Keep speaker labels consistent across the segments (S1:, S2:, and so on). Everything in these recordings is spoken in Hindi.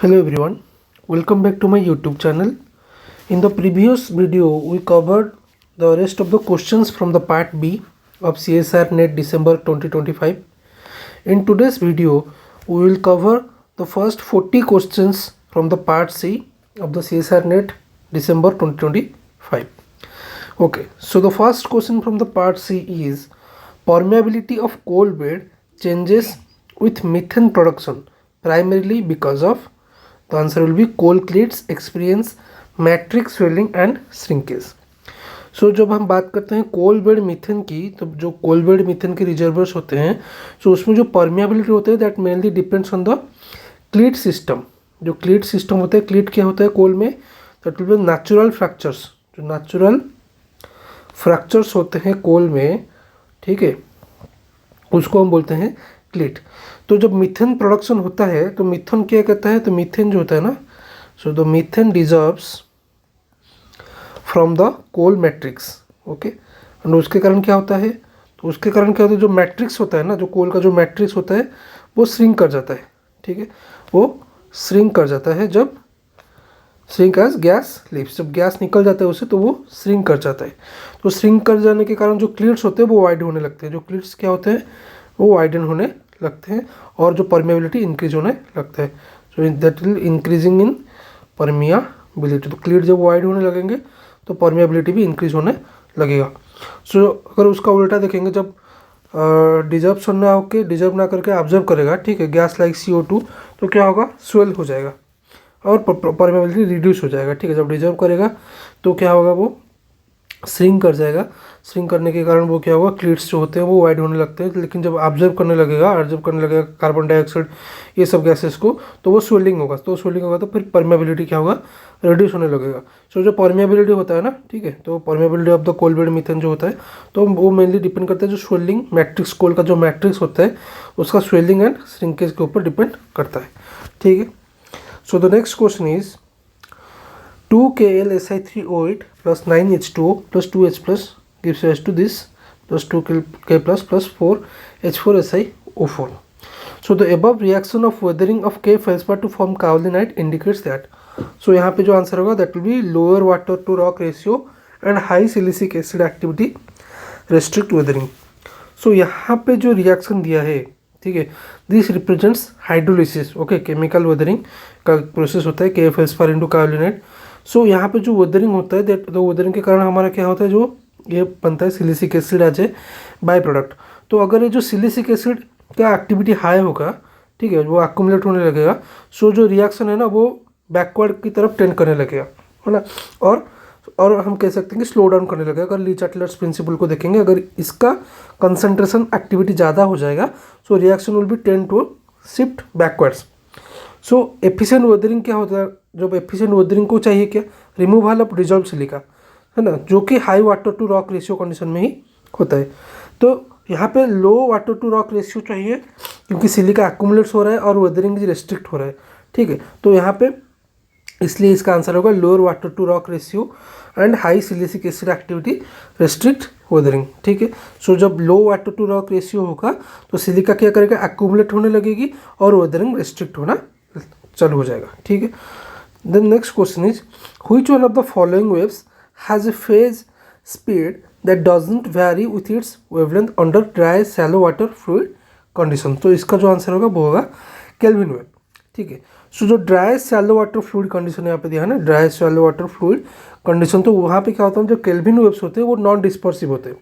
S1: Hello everyone, welcome back to my YouTube channel. In the previous video, we covered the rest of the questions from the part B of CSR NET December 2025. In today's video, we will cover the first 40 questions from the part C of the CSR NET December 2025. Okay, so the first question from the part C is permeability of coal bed changes with methane production primarily because of. The answer will be coal cleats experience matrix swelling and shrinkage. So जब हम बात करते हैं कोल बेड मीथेन की, तो जो कोल बेड मीथेन के रिजर्वर्स होते हैं, सो उसमें जो परमिएबिलिटी होते हैं that mainly depends on the क्लीट system. जो क्लीट सिस्टम होता है, क्लीट क्या होता है कोल में, that will B natural fractures. जो नेचुरल फ्रैक्चर्स होते हैं कोल में, ठीक है, उसको हम बोलते हैं क्लीट. तो जब मीथेन प्रोडक्शन होता है तो मीथेन क्या कहता है, तो मीथेन जो होता है ना, so the methane desorbs from the coal matrix. Okay, and उसके कारण क्या होता है, तो उसके कारण क्या होता है, जो मैट्रिक्स होता है ना, जो कोल का जो मैट्रिक्स होता है वो श्रिंक कर जाता है. ठीक है, वो श्रिंक कर जाता है जब श्रिंक एज गैस लीव्स, जब गैस निकल जाता है उससे तो वो श्रिंक कर जाता है. तो श्रिंक कर जाने के कारण जो क्लीट्स होते हैं वो वाइड होने लगते हैं. जो क्लीट्स क्या होते हैं वो वाइडन होने लगते हैं और जो परमिएबिलिटी इंक्रीज होने लगता है. सो that will increasing in permeability. तो क्लीट जब वाइड होने लगेंगे तो परमिएबिलिटी भी इंक्रीज होने लगेगा. सो अगर उसका उल्टा देखेंगे, जब डिजर्व ना होकर डिजर्व ना करके ऑब्जर्व करेगा, ठीक है, गैस लाइक CO2, तो क्या होगा, स्वेल हो जाएगा और परमिएबिलिटी रिड्यूस हो जाएगा. ठीक है, जब डिजर्व करेगा तो क्या होगा, वो श्रिंक कर जाएगा. श्रिंक करने के कारण वो क्या होगा, क्लीट्स जो होते हैं वो वाइड होने लगते हैं. लेकिन जब ऑब्जर्व करने लगेगा कार्बन डाइऑक्साइड ये सब गैसेस को, तो वो स्वेलिंग होगा. तो स्वेलिंग होगा तो फिर परमिएबिलिटी क्या होगा, रिड्यूस होने लगेगा. सो जो परमिएबिलिटी होता है ना, ठीक है, तो permeability of the coal bed methane जो होता है, तो वो मेनली डिपेंड करता है जो स्वेलिंग मैट्रिक्स, कोल का जो मैट्रिक्स होता है उसका स्वेलिंग एंड श्रिंकेज के ऊपर डिपेंड करता है. ठीक है, so the next question is 2KlSi3O8 plus 9H2O plus 2H plus gives rise to this plus 2K plus 4H4Si O4. So the above reaction of weathering of K feldspar to form kaolinite indicates that. So यहाँ पे जो आंसर होगा that will be lower water to rock ratio and high silicic acid activity restrict weathering. So यहाँ पे जो रिएक्शन दिया है, ठीक है, this represents hydrolysis. Okay, chemical weathering का प्रोसेस होता है के फेल्सपार इंटू कायोलिनेट. सो यहाँ पे जो वेदरिंग होता है, दैट तो वेदरिंग के कारण हमारा क्या होता है, जो ये बनता है silicic acid as a by product. तो अगर ये जो सिलिसिक एसिड का एक्टिविटी हाई होगा, ठीक है, वो अक्यूमुलेट होने लगेगा, सो जो रिएक्शन है ना वो बैकवर्ड की तरफ टेंड करने लगेगा, है ना, और हम कह सकते हैं कि स्लो डाउन करने लगेगा. अगर ली चाटलर्स प्रिंसिपल को देखेंगे, अगर इसका कंसंट्रेशन एक्टिविटी ज़्यादा हो जाएगा, so reaction will be tend to shift backwards. So efficient weathering क्या होता है, जब एफिशिएंट वेदरिंग को चाहिए क्या, रिमूवल ऑफ डिजॉल्व सिलिका, है ना, जो कि high water to rock ratio condition में ही होता है. तो यहाँ पे low water to rock ratio चाहिए क्योंकि सिलिका एक्यूमुलेट्स हो रहा है और वेदरिंग रेस्ट्रिक्ट हो रहा है. ठीक है, तो यहाँ पे इसलिए इसका आंसर होगा lower water to rock ratio and high silicic acid activity restrict weathering. ठीक है, सो जब low water to rock ratio होगा तो सिलिका क्या करेगा, एक्यूमुलेट होने लगेगी और वेदरिंग रेस्ट्रिक्ट होना चालू हो जाएगा. ठीक है, the next question is which one of the following waves has A phase speed that doesn't very with its wavelength under dry shallow water fluid condition. तो इसका जो आंसर होगा वो होगा केल्विन वेव. ठीक है, सो जो dry shallow water fluid condition यहाँ पे दिया है ना, dry shallow water fluid condition, तो वहाँ पे क्या होता है, जो केल्विन वेव्स होते हैं वो नॉन डिस्पर्सिव होते हैं.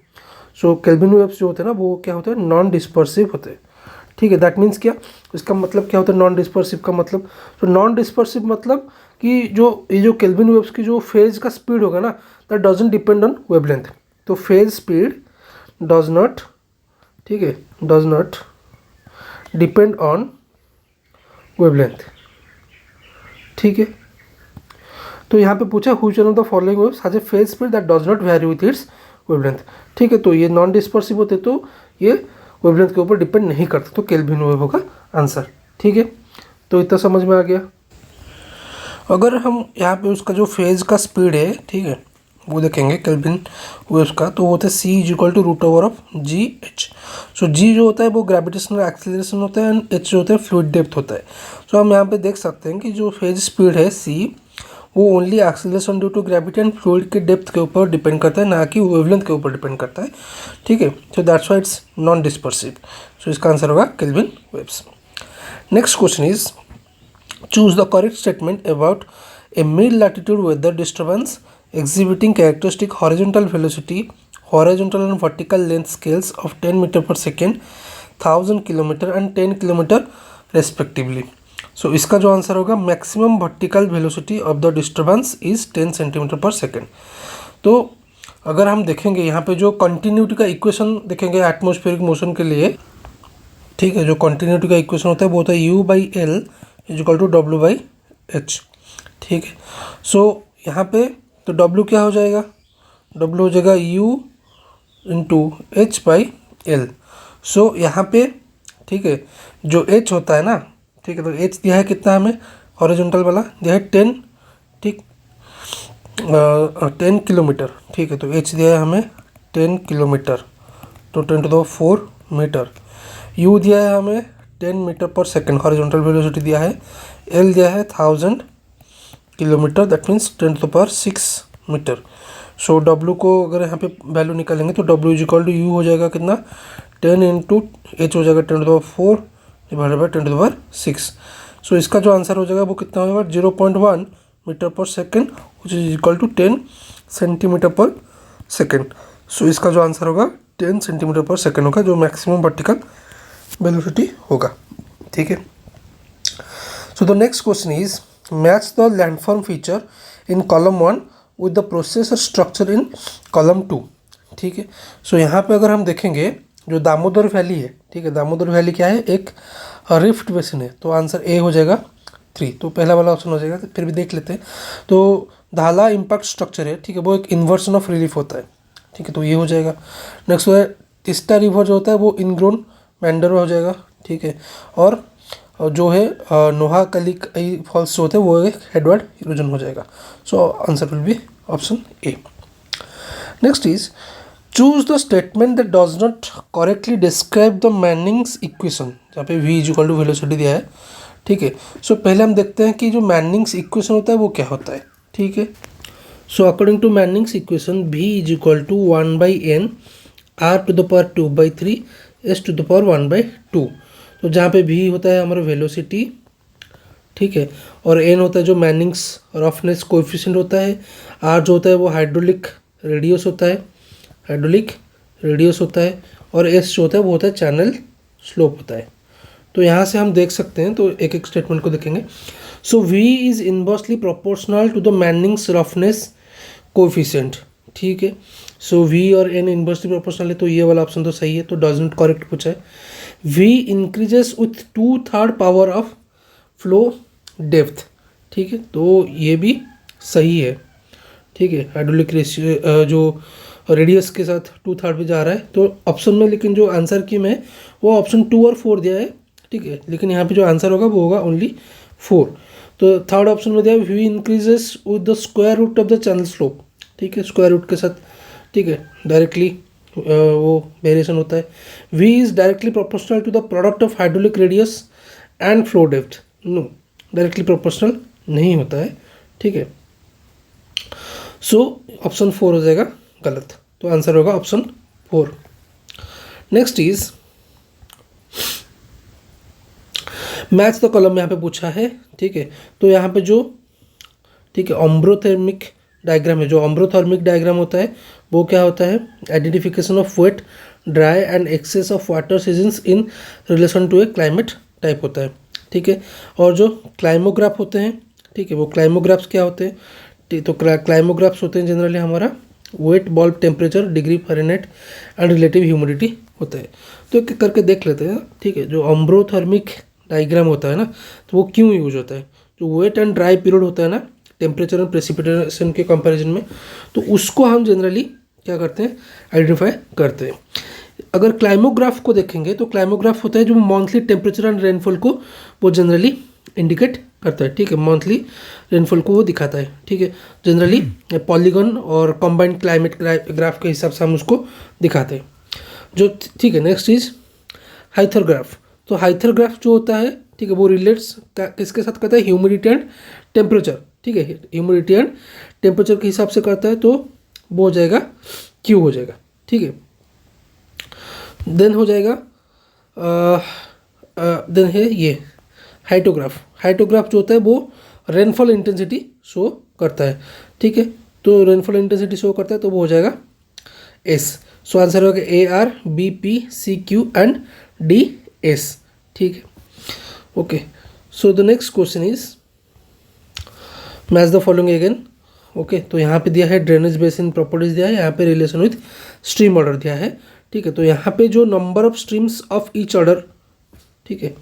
S1: सो केल्विन वेव्स जो होते हैं ना वो क्या होते हैं, नॉन डिस्पर्सिव होते हैं. ठीक है, दैट मीन्स क्या, इसका मतलब क्या होता है नॉन डिस्पर्सिव का मतलब, तो नॉन डिस्पर्सिव मतलब कि ये जो केल्विन वेव्स की जो फेज का स्पीड होगा ना, that doesn't depend on wavelength. तो फेज स्पीड डज नॉट, ठीक है, does not depend on wavelength. ठीक है, तो यहाँ पे पूछा which one of the following waves has A phase speed that does not very with its wavelength. ठीक है, तो ये नॉन डिस्पर्सिव होते तो ये वेवलेंथ के ऊपर डिपेंड नहीं करते, तो केल्विन वेव होगा आंसर. ठीक है, तो इतना समझ में आ गया. अगर हम यहाँ पे उसका जो फेज का स्पीड है, ठीक है, वो देखेंगे केल्विन वेव्स का, तो वो होता है c is equal to root over of g h. So g जो होता है वो ग्रेविटेशनल एक्सेलरेशन होता है एंड एच जो होता है फ्लूइड डेप्थ होता है। सो हम यहाँ पे देख सकते हैं कि जो फेज स्पीड है सी, वो only acceleration due to gravity and fluid के डेप्थ के ऊपर डिपेंड करता है, ना कि वेवलेंथ के ऊपर डिपेंड करता है। ठीक है, so that's why it's non dispersive. So इसका आंसर होगा Kelvin waves. Next question is choose the correct statement about a mid-latitude weather disturbance exhibiting characteristic horizontal velocity, horizontal and vertical length scales of 10 meter per second, 1000 kilometer and 10 kilometer respectively. So इसका जो आंसर होगा maximum vertical velocity of the disturbance is 10 centimetre per second. तो अगर हम देखेंगे यहाँ पे जो कंटिन्यूटी का इक्वेशन देखेंगे एटमॉस्फेरिक मोशन के लिए, ठीक है, जो कंटिन्यूटी का इक्वेशन होता है वो होता है u by l is equal to डब्ल्यू बाई एच। ठीक है, सो यहाँ पे तो डब्ल्यू क्या हो जाएगा, डब्ल्यू हो जाएगा u into h by l. So यहाँ पे ठीक है, जो एच होता है ना, ठीक है, तो एच दिया है कितना हमें, हॉरिजॉन्टल वाला दिया है 10, ठीक, 10 किलोमीटर। ठीक है, तो एच दिया है हमें 10 किलोमीटर, तो 10 टू द 4 मीटर। यू दिया है हमें 10 metre per second, horizontal velocity दिया है। एल दिया है 1000 kilometre, that means 10 to the power 6 metre. So डब्ल्यू को अगर यहाँ पे वैल्यू निकालेंगे तो डब्ल्यू इज इक्वल टू यू हो जाएगा कितना, 10 इंटू एच हो जाएगा 10 to the power 4 divided by 10 to the power 6। So इसका जो आंसर हो जाएगा वो कितना होगा, 0.1 metre per second which is equal to 10 centimetre per second. So इसका जो आंसर होगा 10 सेंटीमीटर पर सेकेंड होगा, जो मैक्सिमम वर्टिकल वेलोसिटी होगा। ठीक है, so the next question is match the landform feature in column 1 with the processor structure in column 2। ठीक है, सो यहाँ पे अगर हम देखेंगे जो दामोदर वैली है, ठीक है, दामोदर वैली क्या है, एक रिफ्ट बेसिन है, तो आंसर ए हो जाएगा 3, तो पहला वाला ऑप्शन हो जाएगा। तो फिर भी देख लेते हैं, तो धाला इम्पैक्ट स्ट्रक्चर है, ठीक है, वो एक इन्वर्सन ऑफ रिलीफ होता है। ठीक है, तो ये हो जाएगा। नेक्स्ट है तिस्ता रिवर जो होता है वो इनग्रोन मैंडरो हो जाएगा। ठीक है, और जो है नोहाकली फॉल्स जो होते हैं वो एक हेडवर्ड इरोजन हो जाएगा। So answer will be option A. Next is choose the statement that does not correctly describe the Manning's equation, जहाँ पे v is equal to velocity दिया है। ठीक है, सो पहले हम देखते हैं कि जो मैनिंग्स इक्वेशन होता है वो क्या होता है। ठीक है, so according to Manning's equation v is equal to 1/n r to the power 2/3 s to the power 1/2। तो जहाँ पे v होता है हमारा वेलोसिटी, ठीक है, और n होता है जो मैनिंग्स रफनेस कोएफिशिएंट होता है, r जो होता है वो हाइड्रोलिक रेडियस होता है, हाइड्रोलिक रेडियस होता है, और s जो होता है वो होता है चैनल स्लोप होता है। तो यहाँ से हम देख सकते हैं, तो एक एक स्टेटमेंट को देखेंगे। So v is inversely proportional to the Manning's roughness coefficient. ठीक है, सो v और n इनवर्सली प्रोपोर्शनल है, तो ये वाला ऑप्शन तो सही है, तो डज नॉट करेक्ट पूछा है। v increases with 2/3 power of flow depth. ठीक है, तो ये भी सही है। ठीक है, हाइड्रोलिक रेशियो जो रेडियस के साथ 2/3 पे जा रहा है, तो ऑप्शन में लेकिन जो आंसर की में वो ऑप्शन 2 और 4 दिया है। ठीक है, लेकिन यहाँ पे जो आंसर होगा वो होगा ओनली 4। तो थर्ड ऑप्शन में दिया v increases with the square root of the channel slope. ठीक है, स्क्वायर रूट के साथ, ठीक है, डायरेक्टली वो वेरिएशन होता है। v is directly proportional to the product of hydraulic radius and flow depth. No, directly proportional नहीं होता है। ठीक है, सो ऑप्शन 4 हो जाएगा गलत, तो आंसर होगा option 4। Next is match the column यहाँ पे पूछा है। ठीक है, तो यहाँ पे जो, ठीक है, ऑम्ब्रोथर्मिक डायग्राम है, जो ऑम्ब्रोथर्मिक डायग्राम होता है वो क्या होता है, identification of wet, dry and excess of water seasons in relation to a climate type होता है। ठीक है, और जो क्लाइमोग्राफ होते हैं, ठीक है, वो क्लाइमोग्राफ्स क्या होते हैं, तो क्लाइमोग्राफ्स होते हैं जनरली हमारा wet bulb temperature, degree Fahrenheit and relative humidity होता है। तो एक करके देख लेते हैं। ठीक है, जो ऑम्ब्रोथर्मिक डायग्राम होता है ना, तो वो क्यों यूज होता है, जो वेट एंड ड्राई पीरियड होता है ना टेम्परेचर एंड प्रेसिपिटेशन के कंपैरिजन में, तो उसको हम जनरली क्या करते हैं, आइडेंटिफाई करते हैं। अगर क्लाइमोग्राफ को देखेंगे तो क्लाइमोग्राफ होता है जो मंथली टेम्परेचर एंड रेनफॉल को वो जनरली इंडिकेट करता है, ठीक है, मंथली रेनफॉल को वो दिखाता है, ठीक है। जनरली पॉलीगन और कॉम्बाइंड क्लाइमेट ग्राफ के हिसाब से हम उसको दिखाते हैं जो, ठीक है। Next is hythergraph. तो हाइथरग्राफ जो होता है, ठीक है, वो रिलेट्स किसके साथ करता है, ह्यूमिडिटी एंड टेम्परेचर, ठीक है, ह्यूमिडिटी एंड टेम्परेचर के हिसाब से करता है, तो वो हो जाएगा क्यू हो जाएगा, ठीक है। देन हो जाएगा देन है ये हाइटोग्राफ। हाइटोग्राफ जो होता है वो रेनफॉल इंटेंसिटी शो करता है, ठीक है। तो रेनफॉल इंटेंसिटी शो करता है तो वो हो जाएगा एस। सो आंसर होगा A R B P C Q and D S, ठीक है। Okay, so the next question is match the following again. Okay, तो यहाँ पे दिया है ड्रेनेज बेसिन प्रॉपर्टीज दिया है, यहाँ पे रिलेशन विथ स्ट्रीम ऑर्डर दिया है, ठीक है। तो यहाँ पे जो number of streams of each order, ठीक है,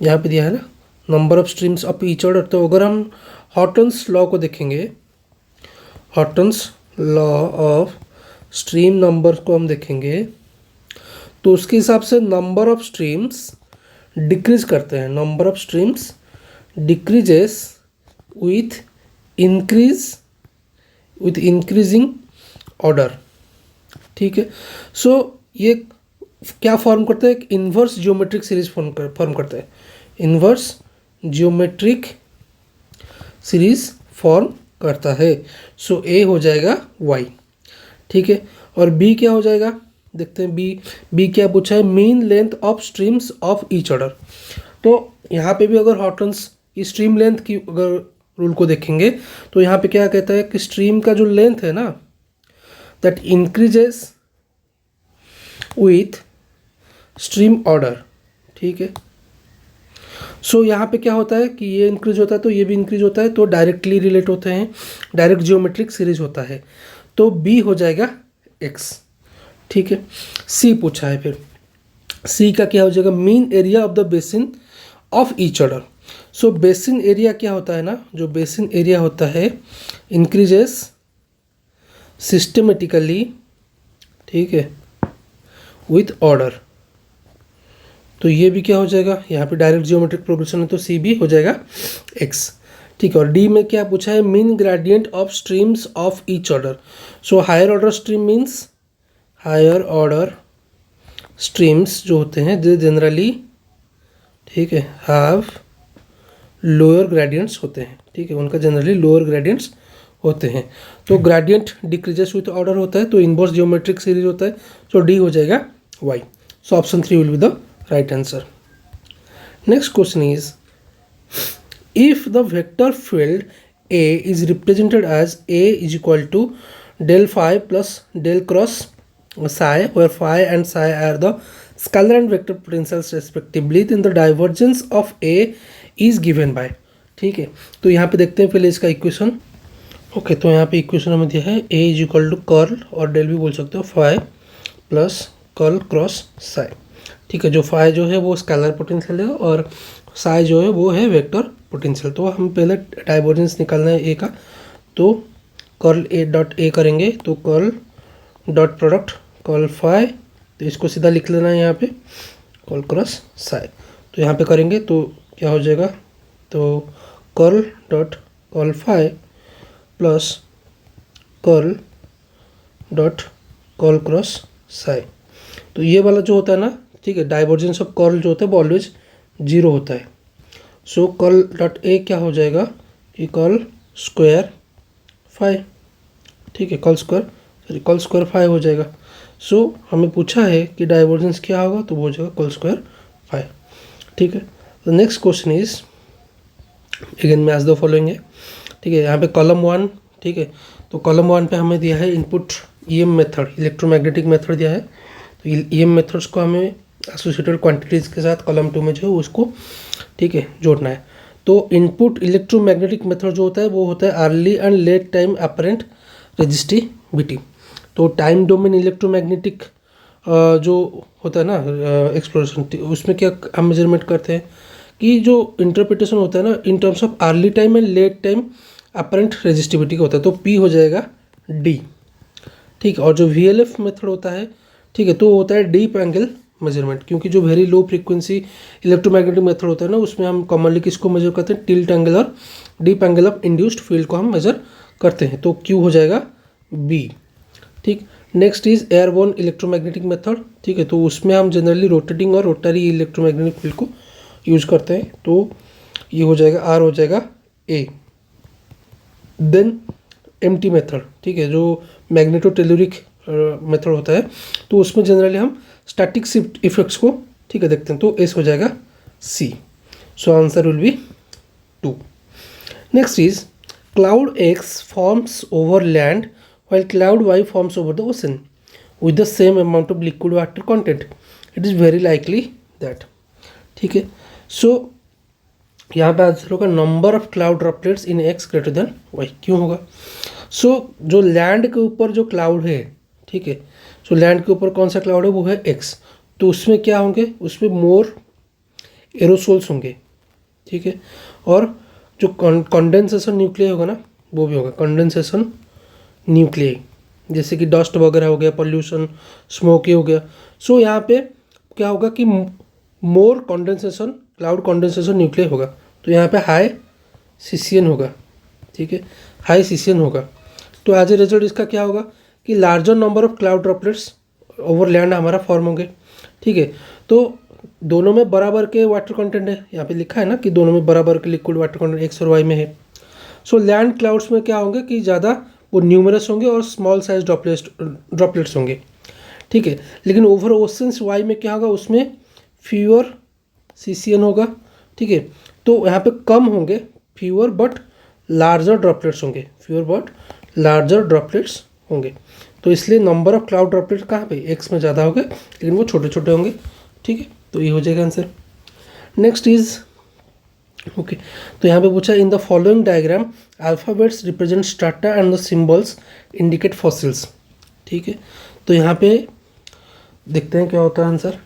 S1: यहाँ पे दिया है ना number of streams of each order. तो अगर हम हॉटन्स लॉ को देखेंगे, Hortons law of stream number को हम देखेंगे तो उसके हिसाब से नंबर ऑफ स्ट्रीम्स डिक्रीज करते हैं, number of streams decreases with increasing order, ठीक है। सो ये क्या फॉर्म करता है, एक इन्वर्स जियोमेट्रिक सीरीज फॉर्म करता है, इन्वर्स जियोमेट्रिक सीरीज फॉर्म करता है। सो ए हो जाएगा वाई, ठीक है। और बी क्या हो जाएगा, देखते हैं बी क्या पूछा है, mean length of streams of each order. तो यहाँ पे भी अगर हॉटन्स की स्ट्रीम लेंथ की अगर रूल को देखेंगे तो यहाँ पे क्या कहता है कि स्ट्रीम का जो लेंथ है ना that increases with stream order, ठीक है। सो यहाँ पे क्या होता है कि ये इंक्रीज होता है तो ये भी इंक्रीज होता है, तो डायरेक्टली रिलेट होते हैं, डायरेक्ट जियोमेट्रिक सीरीज होता है। तो बी हो जाएगा एक्स, ठीक है। सी पूछा है, फिर सी का क्या हो जाएगा, mean area of the basin of each order. So basin area क्या होता है ना, जो बेसिन एरिया होता है इंक्रीजेस सिस्टमेटिकली, ठीक है, विथ ऑर्डर। तो ये भी क्या हो जाएगा, यहाँ पे डायरेक्ट जियोमेट्रिक प्रोग्रेशन है तो सी भी हो जाएगा एक्स, ठीक है। और डी में क्या पूछा है, mean gradient of streams of each order. So higher order stream means higher order streams जो होते हैं जो जनरली, ठीक है, हैव लोअर ग्रेडियंट्स होते हैं, ठीक है, उनका जनरली लोअर ग्रेडियंट्स होते हैं। तो ग्रेडियंट डिक्रीजेस विथ ऑर्डर होता है तो इनवर्स जियोमेट्रिक सीरीज होता है, सो डी हो जाएगा Y. So option 3 will be the right answer. Next question is if the vector field A is represented as A is equal to del phi plus del cross psi, where phi and psi are the scalar and vector potentials respectively, then the divergence of A is given by, ठीक है। तो यहाँ पे देखते हैं पहले इसका इक्वेशन। ओके, तो यहाँ पे इक्वेशन हमें दिया है A is equal to curl और डेल भी बोल सकते हो phi plus curl cross psi, ठीक है। जो फाई जो है वो स्केलर पोटेंशियल है और साई जो है वो है वेक्टर पोटेंशियल। तो हम पहले डाइवर्जेंस निकालना है ए का, तो कर्ल ए डॉट ए करेंगे तो curl dot product curl phi, तो इसको सीधा लिख लेना है यहाँ पे कर्ल क्रॉस साई। तो यहाँ पे करेंगे तो क्या हो जाएगा, तो curl dot curl phi plus curl dot curl cross psi. तो ये वाला जो होता है ना, ठीक है, डाइवर्जेंस ऑफ कर्ल जो होता है वो ऑलवेज 0 होता है। सो कर्ल डॉट ए क्या हो जाएगा कि कर्ल स्क्वायर फाई, ठीक है, कर्ल स्क्वायर फाई हो जाएगा। सो हमें पूछा है कि डाइवर्जेंस क्या होगा तो वो हो जाएगा कर्ल स्क्वायर फाई, ठीक है। The next question is again match the following है, ठीक है। यहाँ पे कॉलम 1, ठीक है, तो कॉलम 1 पे हमें दिया है input EM method, electromagnetic method दिया है। तो ईएम मेथड्स को हमें एसोसिएटेड क्वांटिटीज़ के साथ कॉलम 2 में जो है उसको, ठीक है, जोड़ना है। तो इनपुट इलेक्ट्रोमैग्नेटिक मेथड जो होता है वो होता है early and let time apparent resistivity. तो टाइम डोमेन इलेक्ट्रोमैग्नेटिक जो होता है ना एक्सप्लोरेशन, उसमें क्या हम मेजरमेंट करते हैं कि जो इंटरप्रिटेशन होता है ना in terms of early time and let time apparent resistivity का होता है, तो पी हो जाएगा डी, ठीक है। और जो वीएलएफ मेथड होता है, ठीक है, तो वो होता है डीप एंगल मेजरमेंट, क्योंकि जो very low frequency electromagnetic method होता है ना, उसमें हम कॉमनली किसको मेजर करते हैं, टिल्ट एंगल और deep angle of induced field को हम मेजर करते हैं। तो क्यू हो जाएगा बी। ठीक, next is airborne electromagnetic method. ठीक है, तो उसमें हम जनरली रोटेटिंग और रोटरी इलेक्ट्रोमैग्नेटिक फील्ड को यूज करते हैं। तो ये हो जाएगा, आर हो जाएगा ए। देन एमटी मेथड, ठीक है, जो मैग्नेटोटेलुरिक मेथड होता है, तो उसमें जनरली हम स्टैटिक शिफ्ट इफेक्ट्स को, ठीक है, देखते हैं। तो एस हो जाएगा c. So answer will be 2। Next is cloud x forms over land while cloud y forms over the ocean with the same amount of liquid water content. It is very likely that, ठीक है। सो यहाँ पे आंसर होगा number of cloud droplets in X greater than Y. क्यों होगा? सो जो लैंड के ऊपर जो क्लाउड है, ठीक है, सो लैंड के ऊपर कौन सा क्लाउड है, वो है एक्स। तो उसमें क्या होंगे, उसमें मोर एरोसोल्स होंगे, ठीक है। और जो कंडेंसेशन न्यूक्लियर होगा ना, वो भी होगा कंडेंसेशन न्यूक्लियर, जैसे कि डस्ट वगैरह हो गया, पोल्यूशन, स्मोक हो गया। सो यहाँ पे क्या होगा कि मोर कंडेंसेशन, क्लाउड कंडेंसेशन न्यूक्लियर होगा। तो यहाँ पे हाई सीसीएन होगा, ठीक है, हाई सीसीएन होगा। तो एज ए रिजल्ट इसका क्या होगा कि larger number of cloud droplets over land हमारा फॉर्म होंगे, ठीक है। तो दोनों में बराबर के वाटर कंटेंट है, यहाँ पे लिखा है ना कि दोनों में बराबर के लिक्विड वाटर कंटेंट एक्स और वाई में है। सो लैंड क्लाउड्स में क्या होंगे कि ज़्यादा वो न्यूमरस होंगे और स्मॉल साइज ड्रॉपलेट्स होंगे, ठीक है। लेकिन ओवर ओशंस वाई में क्या होगा, उसमें फ्यूअर सीसीएन होगा, ठीक है। तो यहाँ पे कम होंगे, फ्यूअर बट लार्जर ड्रॉपलेट्स होंगे, फ्यूअर बट लार्जर ड्रॉपलेट्स होंगे। तो इसलिए नंबर ऑफ क्लाउड ड्रॉपलेट्स कहाँ पे, एक्स में ज़्यादा होंगे, लेकिन वो छोटे छोटे होंगे, ठीक है। तो ये हो जाएगा आंसर। नेक्स्ट इज ओके, तो यहाँ पे पूछा in the following diagram alphabets represent strata and the symbols indicate fossils, ठीक है। तो यहाँ पे देखते हैं क्या होता है आंसर।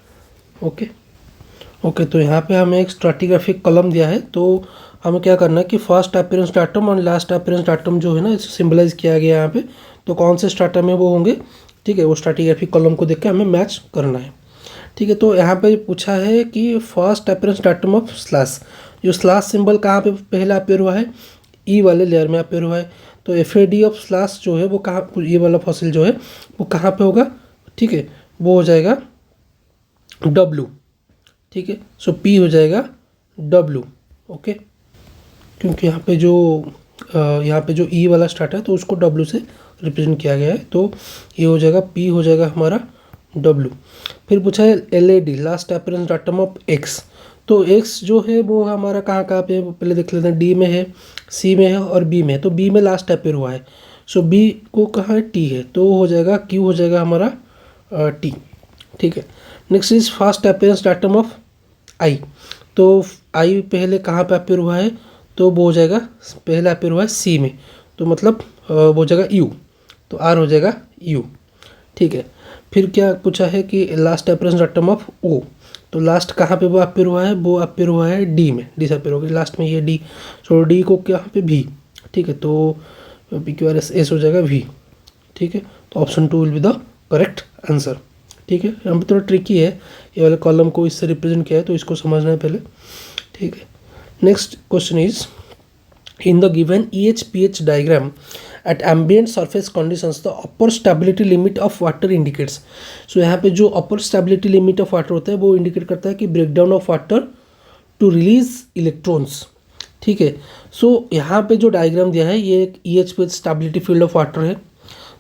S1: ओके, तो यहाँ पे हमें एक स्ट्राटिग्राफिक कॉलम दिया है। तो हमें क्या करना है कि फर्स्ट अपीयरेंस डाटम और लास्ट अपीयरेंस डाटम जो है ना, इसे सिम्बलाइज किया गया यहाँ पे। तो कौन से स्ट्राटा में वो होंगे, ठीक है, वो स्ट्राटिग्राफिक कॉलम को देख के हमें मैच करना है, ठीक है। तो यहाँ पे पूछा है कि first appearance datum of slash, जो स्लैश सिंबल कहाँ पे पहला अपेयर हुआ है, ई वाले लेयर में अपेयर हुआ है। तो एफ.ए.डी ऑफ स्लैश जो है वो कहाँ, ये वाला फॉसिल जो है वो कहाँ पे होगा, ठीक है, वो हो जाएगा डब्लू, ठीक है। सो पी हो जाएगा डब्लू, ओके, क्योंकि यहाँ पे जो ई वाला स्टार्ट है तो उसको डब्लू से रिप्रेजेंट किया गया है। तो ये हो जाएगा, पी हो जाएगा हमारा डब्लू। फिर पूछा है LAD last appearance datum of x. तो एक्स जो है वो हमारा कहाँ पे है, पहले देख लेते हैं। डी में है, सी में है और बी में है। तो बी में लास्ट अपीयर हुआ है। सो बी को कहाँ है, टी है, तो हो जाएगा क्यू हो जाएगा हमारा टी, ठीक है। Next is first appearance datum of I. तो आई पहले कहाँ पे अपीयर हुआ है, तो वो हो जाएगा पहले अपीयर हुआ है सी में, तो मतलब वो हो जाएगा यू, तो आर हो जाएगा यू, ठीक है। फिर क्या पूछा है कि last appearance datum of O. तो लास्ट कहाँ पे वो अपीयर हुआ है, वो अपीयर हुआ है डी में, डी से अपीयर हो गया लास्ट में, ये डी। सो डी को यहाँ पे भी, ठीक है, तो P Q R S S हो जाएगा वी, ठीक है। तो option 2 will be the correct answer, ठीक है। यहाँ पे थोड़ा ट्रिकी है, ये वाले कॉलम को इससे रिप्रेजेंट किया है, तो इसको समझना है पहले, ठीक है। Next question is in the given EH/pH diagram at ambient surface conditions the upper stability limit of water indicates। so यहाँ पे जो upper stability limit of water होता है वो indicate करता है कि breakdown of water to release electrons, ठीक है। सो यहाँ पे जो डायग्राम दिया है ये एक EH/pH stability field of water है।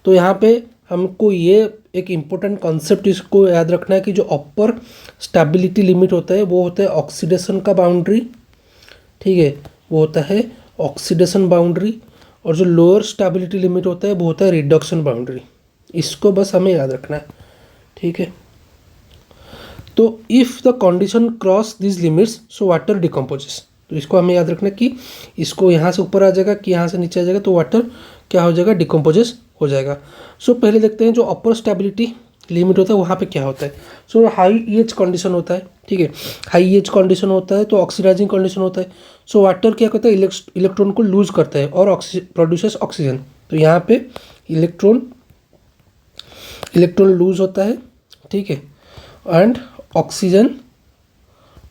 S1: तो यहाँ पे हमको ये एक इम्पोर्टेंट कॉन्सेप्ट इसको याद रखना है कि जो अपर स्टेबिलिटी लिमिट होता है वो होता है ऑक्सीडेशन का बाउंड्री, ठीक है, वो होता है ऑक्सीडेशन बाउंड्री। और जो लोअर स्टेबिलिटी लिमिट होता है वो होता है रिडक्शन बाउंड्री। इसको बस हमें याद रखना है, ठीक है। तो if the condition cross this limits so water decomposes. तो इसको हमें याद रखना कि इसको यहाँ से ऊपर आ जाएगा कि यहाँ से नीचे आ जाएगा, तो वाटर क्या हो जाएगा, डिकम्पोजेस हो जाएगा। सो पहले देखते हैं जो अपर स्टेबिलिटी लिमिट होता है वहाँ पे क्या होता है। सो हाई EH कंडीशन होता है, ठीक है, हाई EH कंडीशन होता है तो ऑक्सीडाइजिंग कंडीशन होता है। सो वाटर क्या करता है, इलेक्ट्रॉन को लूज करता है और प्रोड्यूसेस ऑक्सीजन। तो यहाँ पे इलेक्ट्रॉन लूज होता है, ठीक है, एंड ऑक्सीजन,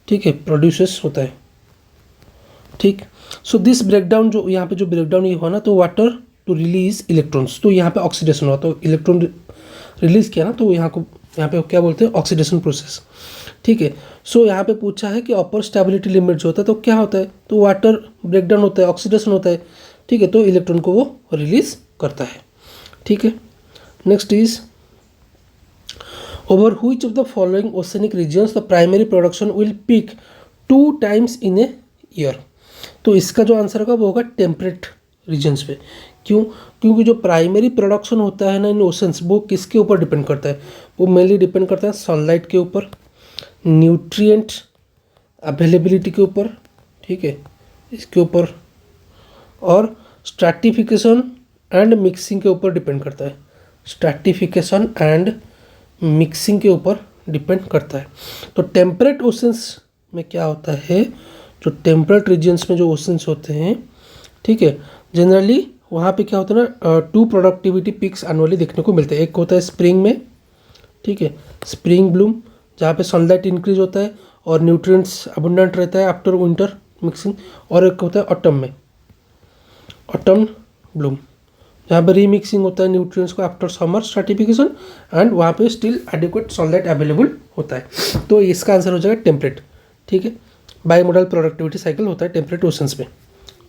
S1: ठीक है, प्रोड्यूसेस होता है, ठीक। सो दिस ब्रेकडाउन, जो यहाँ पे जो ब्रेकडाउन ये हुआ ना, तो वाटर टू रिलीज इलेक्ट्रॉन्स, तो यहाँ पे ऑक्सीडेशन हुआ, तो इलेक्ट्रॉन रिलीज किया ना, तो यहाँ पे क्या बोलते हैं, ऑक्सीडेशन प्रोसेस, ठीक है। सो यहाँ पे पूछा है कि अपर स्टेबिलिटी लिमिट जो होता है तो क्या होता है, तो वाटर ब्रेकडाउन होता है, ऑक्सीडेशन होता है, ठीक है, तो इलेक्ट्रॉन को वो रिलीज करता है, ठीक है। Next is over which of the following oceanic regions the primary production will peak 2 times in a year. तो इसका जो आंसर होगा वो होगा टेम्परेट रीजन्स पे। क्यों? क्योंकि जो प्राइमरी प्रोडक्शन होता है ना इन ओशंस, वो किसके ऊपर डिपेंड करता है, वो मेनली डिपेंड करता है सनलाइट के ऊपर, न्यूट्रिएंट अवेलेबिलिटी के ऊपर, ठीक है, इसके ऊपर, और स्ट्रैटिफिकेशन एंड मिक्सिंग के ऊपर डिपेंड करता है, स्ट्रैटिफिकेशन एंड मिक्सिंग के ऊपर डिपेंड करता है। तो टेम्परेट ओशंस में क्या होता है, जो टेम्परेट रीजन्स में जो ओशंस होते हैं, ठीक है, जनरली वहाँ पे क्या होता है ना, 2 प्रोडक्टिविटी पिक्स एनुअली देखने को मिलते हैं। एक होता है स्प्रिंग में, ठीक है, स्प्रिंग ब्लूम, जहाँ पे सनलाइट इंक्रीज होता है और न्यूट्रिएंट्स अबंडेंट रहता है आफ्टर विंटर मिक्सिंग, और एक होता है ऑटम में, ऑटम ब्लूम, जहाँ पे रीमिक्सिंग होता है न्यूट्रिएंट्स को आफ्टर समर स्ट्रैटिफिकेशन, एंड वहाँ पे स्टिल एडिक्वेट सनलाइट अवेलेबल होता है। तो इसका आंसर हो जाएगा टेम्परेट, ठीक है। बाईमोडल प्रोडक्टिविटी साइकिल होता है टेम्परेट ओशंस में,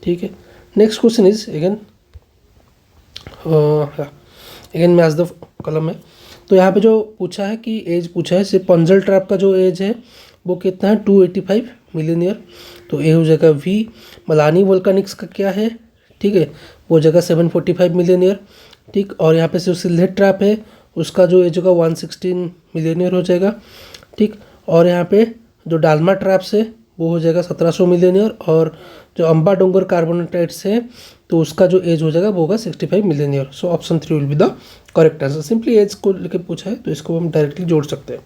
S1: ठीक है। Next question is again match the column में। तो यहाँ पे जो पूछा है कि एज पूछा है, सिर्फ पंजल ट्रैप का जो एज है वो कितना है, 285 मिलियन ईयर। तो ए हो जाएगा वी। मलानी वोल्कानिक्स का क्या है, ठीक है, वो जगह 745 मिलियन ईयर, ठीक। और यहाँ पे जो सिल्हेट ट्रैप है उसका जो एज होगा 116 मिलियन ईयर हो जाएगा, ठीक। और यहाँ पे जो डालमा ट्रैप्स है वो हो जाएगा 1700 मिलियन ईयर, और जो अम्बा डोंगर कार्बोनेटाइट्स है तो उसका जो एज हो जाएगा वो होगा 65 million year. So option 3 will be the correct answer. Simply age को लेकर पूछा है तो इसको हम डायरेक्टली जोड़ सकते हैं।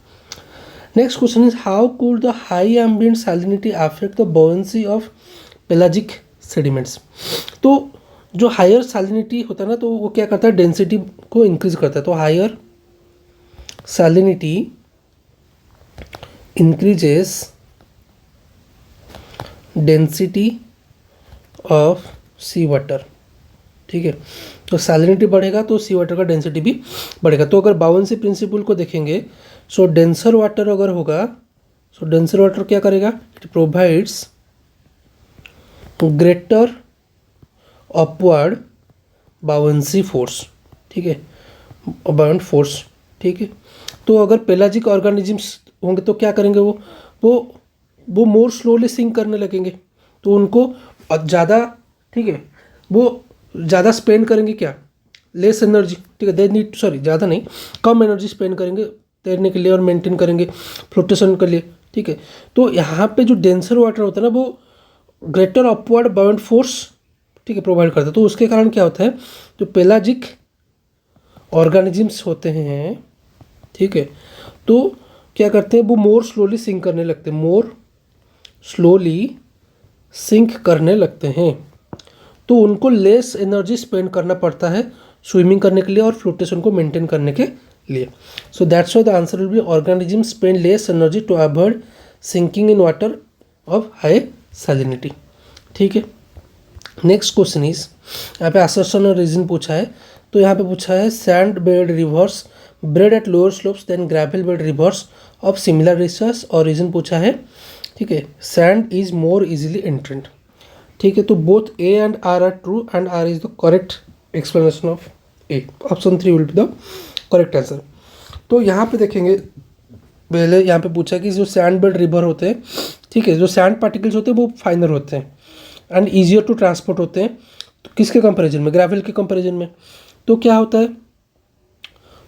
S1: Next question is how could the high ambient salinity affect the buoyancy of pelagic sediments. तो जो हायर सैलिनिटी होता है ना, तो वो क्या करता है, डेंसिटी को इंक्रीज करता है। तो higher salinity increases density of sea water, ठीक है। तो सैलिनिटी बढ़ेगा तो सी वाटर का डेंसिटी भी बढ़ेगा। तो अगर बाउंसी प्रिंसिपल को देखेंगे, सो डेंसर वाटर अगर होगा, सो डेंसर वाटर क्या करेगा, it provides greater upward bouncy force, ठीक है, बाउंड फोर्स, ठीक है। तो अगर पेलाजिक ऑर्गेनिजम्स होंगे तो क्या करेंगे, वो मोर स्लोली सिंक करने लगेंगे, तो उनको ज़्यादा, ठीक है, वो ज़्यादा स्पेंड करेंगे, क्या, लेस एनर्जी, ठीक है, दे नीड, सॉरी ज़्यादा नहीं, कम एनर्जी स्पेंड करेंगे तैरने के लिए और मेंटेन करेंगे फ्लोटेशन के लिए, ठीक है। तो यहाँ पे जो डेंसर वाटर होता है ना, वो ग्रेटर अपवर्ड बाउंड फोर्स, ठीक है, प्रोवाइड करता है। तो उसके कारण क्या होता है, जो पेलाजिक ऑर्गेनिजम्स होते हैं, ठीक है, तो क्या करते हैं, वो मोर स्लोली सिंक करने लगते हैं, मोर स्लोली सिंक करने लगते हैं। तो उनको लेस एनर्जी स्पेंड करना पड़ता है स्विमिंग करने के लिए और फ्लोटेशन को मेंटेन करने के लिए। So that's why the answer will be organism spend less energy to avoid sinking in water of high salinity, ठीक है। नेक्स्ट क्वेश्चन इज, यहाँ पे असर्शन और रीजन पूछा है। तो यहाँ पे पूछा है sand bed rivers braid at lower slopes than gravel bed rivers of similar research, और रीजन पूछा है, ठीक है, sand is more easily entrained, ठीक है। तो both A and R true and are is the correct explanation of A. Option 3 will be the correct answer. तो यहाँ पे देखेंगे, पहले यहाँ पे पूछा कि जो सैंड बेड रिवर होते हैं, ठीक है, जो सैंड पार्टिकल्स होते हैं वो फाइनर होते हैं एंड ईजियर टू ट्रांसपोर्ट होते हैं। तो किसके कंपैरिजन में, ग्रेवल के कंपैरिजन में। तो क्या होता है,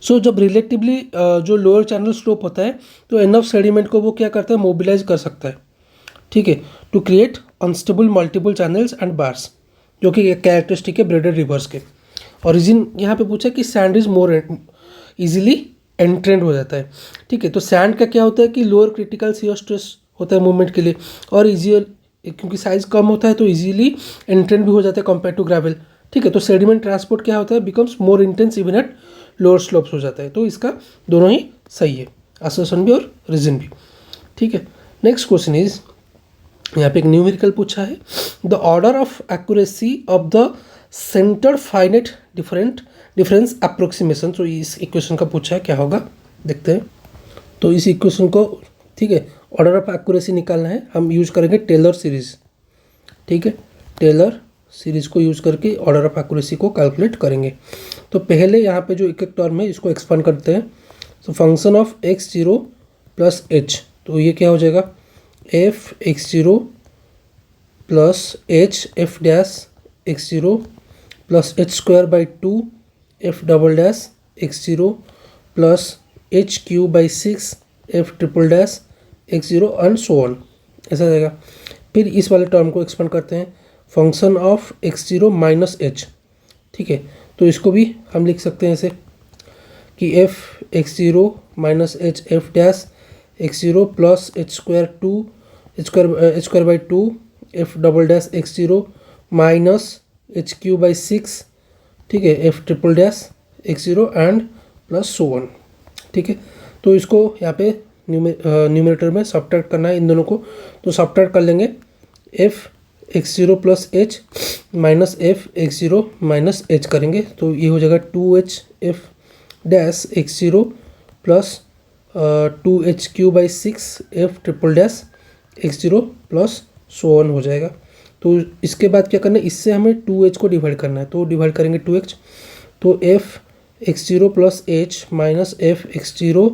S1: सो जब रिलेटिवली जो लोअर चैनल स्लोप होता है तो एनफ सेडिमेंट को वो क्या करता है, मोबिलाइज कर सकता है, ठीक है, to create unstable multiple channels and bars, जो कि कैरेक्टरिस्टिक है ब्रेडेड रिवर्स के। ओरिजिन यहाँ पे पूछा कि सैंड इज मोर इजीली एंट्रेंड हो जाता है, ठीक है। तो सैंड का क्या होता है कि लोअर क्रिटिकल शियर स्ट्रेस होता है मूवमेंट के लिए, और ईजियर क्योंकि साइज कम होता है तो इजीली एंट्रेंड भी हो जाता है कंपेयर टू ग्रेवल, ठीक है। तो सेडिमेंट ट्रांसपोर्ट क्या होता है, becomes more intense even at lower slopes हो जाता है। तो इसका दोनों ही सही है, असर्शन भी और रीजन भी। ठीक है। नेक्स्ट क्वेश्चन इज, यहाँ पे एक न्यूमेरिकल पूछा है, the order of accuracy of the centre finite difference approximation. तो इस इक्वेशन का पूछा है, क्या होगा देखते हैं। तो इस इक्वेशन को, ठीक है, ऑर्डर ऑफ एक्यूरेसी निकालना है, हम यूज करेंगे टेलर सीरीज। ठीक है, टेलर सीरीज को यूज करके ऑर्डर ऑफ एक्यूरेसी को कैलकुलेट करेंगे। तो पहले यहाँ पे जो एक एक टर्म है इसको एक्सपांड करते हैं। तो function of x0 plus H, तो ये क्या हो जाएगा, F x0 plus H F dash x0 plus H square by 2 F double dash x0 plus H Q by 6 F triple dash x0 and so on, ऐसा जाएगा। फिर इस वाले टर्म को एक्सपेंड करते हैं, function of x0 minus H. ठीक है, तो इसको भी हम लिख सकते हैं ऐसे कि F x0 minus H F dash x0 plus H square by 2 F double dash x0 minus H Q by 6, ठीक है, F triple dash x0 and plus so on. ठीक है, तो इसको यहाँ पे न्यूमरेटर में सब्ट्रैक्ट करना है इन दोनों को। तो सब्ट्रैक्ट कर लेंगे, F x0 plus H minus F x0 minus H करेंगे, तो ये हो जाएगा 2h F dash x0 plus 2h Q by 6 F triple dash x0 plus so on हो जाएगा। तो इसके बाद क्या करना है, इससे हमें 2h को डिवाइड करना है, तो डिवाइड करेंगे 2h, तो F x0 plus H minus F x0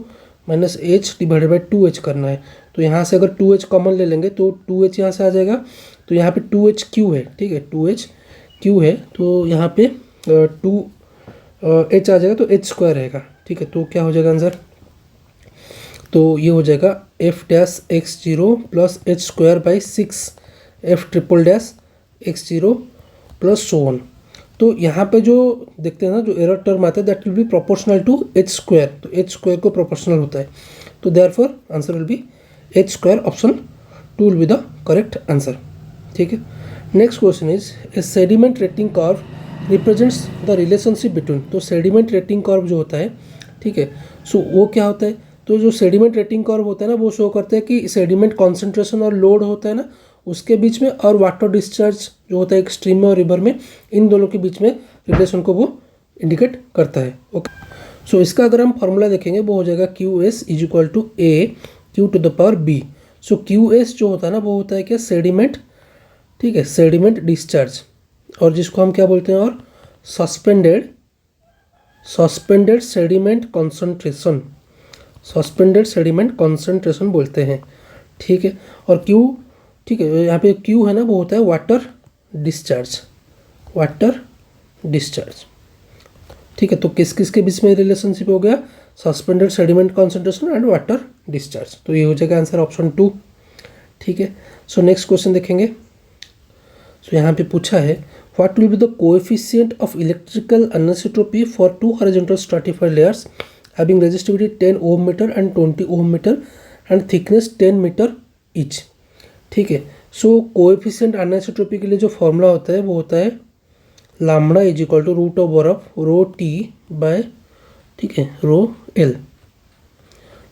S1: minus H divided by 2h करना है। तो यहाँ से अगर 2h कॉमन ले लेंगे तो 2h यहाँ से आ जाएगा, तो यहाँ पे 2h क्यू है, ठीक है, 2h क्यू है, तो यहाँ पे 2h आ जाएगा, तो h स्क्वायर रहेगा। ठीक है, तो क्या हो जाएगा आंसर, तो ये हो जाएगा F dash x0 plus H square by 6 F triple dash x0 plus so on. तो यहाँ पे जो देखते हैं ना, जो एरर टर्म आता है that will be proportional to h square, तो एच स्क्वायर को प्रोपोर्शनल होता है, तो therefore answer will be h square, option 2 will be the correct answer. ठीक है, next question is, a sediment rating curve represents the relationship between. तो सेडिमेंट रेटिंग कर्व जो होता है, ठीक है, सो वो क्या होता है, तो जो सेडिमेंट रेटिंग कर्व होता है ना, वो शो करता है कि सेडिमेंट कॉन्सेंट्रेशन और लोड होता है ना उसके बीच में, और वाटर डिस्चार्ज जो होता है एक स्ट्रीम में और रिवर में, इन दोनों के बीच में रिलेशन को वो इंडिकेट करता है। ओके, सो इसका अगर हम फॉर्मूला देखेंगे वो हो जाएगा Q S is equal to a Q to the power b. So Q S जो होता है ना वो होता है क्या, सेडिमेंट, ठीक है, सेडिमेंट डिस्चार्ज, और जिसको हम क्या बोलते हैं, और suspended sediment concentration, suspended sediment concentration बोलते हैं। ठीक है, और क्यू, ठीक है, यहाँ पे क्यू है ना वो होता है वाटर डिस्चार्ज, वाटर डिस्चार्ज। ठीक है, तो किस किस के बीच में रिलेशनशिप हो गया, suspended sediment concentration and water discharge, तो ये हो जाएगा आंसर ऑप्शन 2। ठीक है, सो नेक्स्ट क्वेश्चन देखेंगे। सो यहाँ पे पूछा है, what will be the coefficient of electrical anisotropy for 2 horizontal stratified layers having resistivity 10 ohm metre and 20 ohm metre and thickness 10 metre each. ठीक है, सो कोएफिशिएंट अनिसोट्रोपी के लिए जो फॉर्मूला होता है वो होता है lambda is equal to root over of rho T by, ठीक है, रो एल।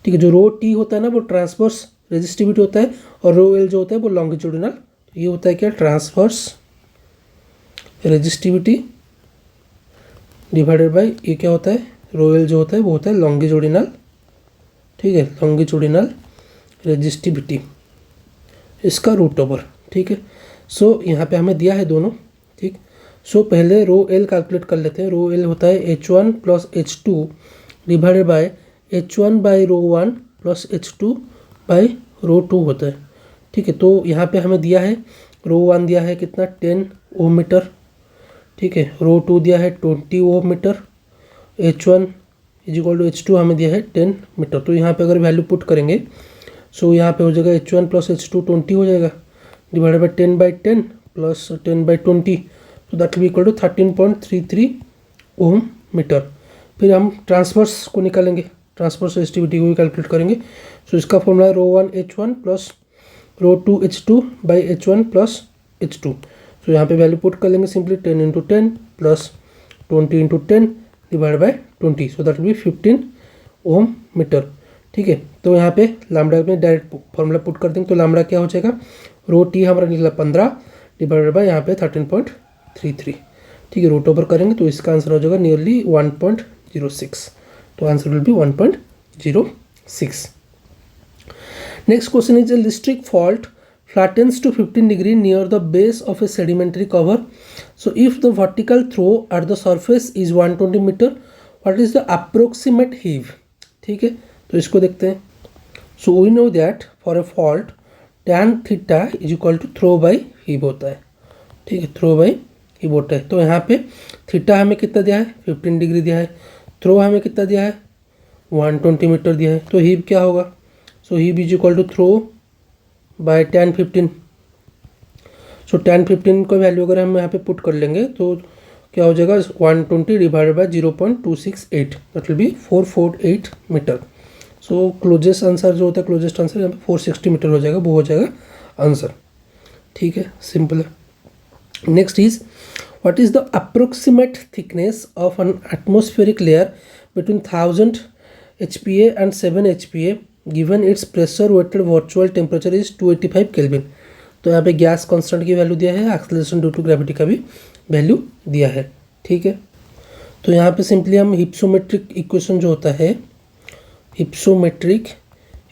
S1: ठीक है, जो रो टी होता है ना वो ट्रांसवर्स रेजिस्टिविटी होता है, और रो एल जो होता है वो लॉन्गिट्यूडिनल। ये होता है क्या, ट्रांसवर्स रेजिस्टिविटी डिवाइडेड बाय, ये क्या होता है, रो एल जो होता है वो होता है लॉन्गिट्यूडिनल, ठीक है, लॉन्गिट्यूडिनल रेजिस्टिविटी, इसका रूट ओवर। ठीक है, सो यहाँ पे हमें दिया है दोनों। ठीक, सो पहले रो एल कैलकुलेट कर लेते हैं। रो एल होता है h1 plus h2 divided by h1 by rho 1 plus h2 by rho 2 होता है। ठीक है, तो यहाँ पे हमें दिया है रो 1 दिया है कितना, 10 ओम मीटर, ठीक है, रो 2 दिया है 20 ohm metre, h1 is equal to h2 हमें दिया है 10 मीटर। तो यहाँ पे अगर वैल्यू पुट करेंगे, सो यहाँ पे हो जाएगा h1 प्लस h2 20 हो जाएगा, divided by 10 by 10 plus 10 by 20, तो that will be equal to 13.33 ohm metre. फिर हम ट्रांसवर्स को निकालेंगे, ट्रांसवर्स रेजिस्टिविटी को भी कैलकुलेट करेंगे। सो इसका फॉर्मूला है rho 1 h1 plus rho 2 h2 by h1 plus h2। So यहाँ पे वैल्यू पुट कर लेंगे simply, 10 into 10 plus 20 into 10 divide by 20, so that will be 15 ohm metre. ठीक है। तो यहाँ पे लैम्डा में डायरेक्ट फॉर्मूला पुट कर देंगे, तो लैम्डा क्या हो जाएगा, रो टी हमारा निकला 15 डिवाइडेड बाय यहाँ पे 13.33, ठीक है। रूट ओवर करेंगे तो इसका आंसर हो जाएगा नियरली 1.06, तो answer will B 1.06। Next question is, a listric fault flattens to 15 degree near the base of a sedimentary cover. So if the vertical throw at the surface is 120 meter, what is the approximate heave? ठीक है, तो इसको देखते हैं। So we know that for a fault tan theta is equal to throw by heave होता है, ठीक है, थ्रो बाई हीव होता है। तो यहाँ पे थीटा हमें कितना दिया है, 15 डिग्री दिया है, थ्रो हमें कितना दिया है, 120 मीटर दिया है, तो हीव क्या होगा, so heave is equal to throw by tan 15। So tan 15 का वैल्यू अगर हम यहाँ पे पुट कर लेंगे तो क्या हो जाएगा, 120 divided by 0.268, that will be 448 metre. So closest answer जो होता है, क्लोजेस्ट आंसर यहाँ पे 460 मीटर हो जाएगा, वो हो जाएगा आंसर, ठीक है, सिंपल है। Next is, what is the approximate thickness of an atmospheric layer between 1000 HPa and 7 HPa given its pressure weighted virtual temperature is 285 Kelvin। तो यहाँ पे गैस कांस्टेंट की वैल्यू दिया है, एक्सेलरेशन ड्यू टू ग्रेविटी का भी वैल्यू दिया है, ठीक है। तो यहाँ पे सिंपली हम हिप्सोमेट्रिक इक्वेशन जो होता है, हिप्सोमेट्रिक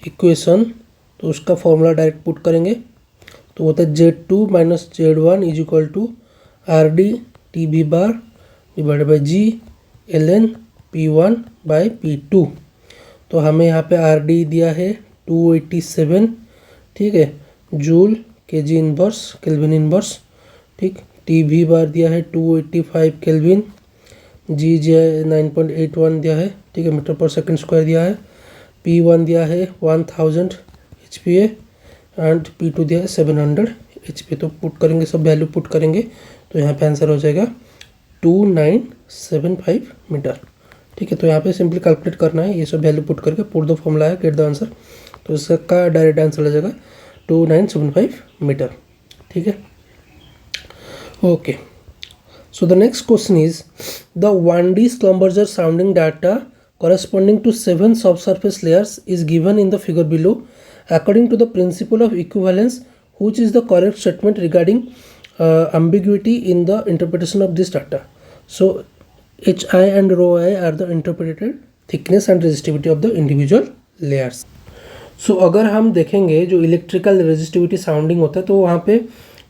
S1: इक्वेशन, तो उसका फॉर्मूला डायरेक्ट पुट करेंगे, तो होता है Z2 minus Z1 is equal to RD TB bar divided by G ln P1 by P2। तो हमें यहाँ पे RD दिया है 287, ठीक है, joule kg inverse kelvin inverse, ठीक। TB बार दिया है 285 केल्विन, G 9.81 दिया है, ठीक है, मीटर पर सेकंड स्क्वायर दिया है, P1 दिया है 1000 HPa एंड P2 दिया है 700 HP। तो पुट करेंगे, सब वैल्यू पुट करेंगे, तो यहाँ पे आंसर हो जाएगा 2975 मीटर, ठीक है। तो यहाँ पे सिंपली कैलकुलेट करना है, ये सब वैल्यू पुट करके पुट द फॉर्मूला है, गेट द आंसर, तो इसका डायरेक्ट आंसर हो जाएगा 2975 मीटर, ठीक है। Okay, so the next question is, the 1D Schlumberger sounding data corresponding to 7 subsurface layers is given in the figure below. According to the principle of equivalence, which is the correct statement regarding ambiguity in the interpretation of this data? So HI and rho I are the interpreted thickness and resistivity of the individual layers. So अगर हम देखेंगे जो इलेक्ट्रिकल रेजिस्टिविटी साउंडिंग होता है, तो वहाँ पे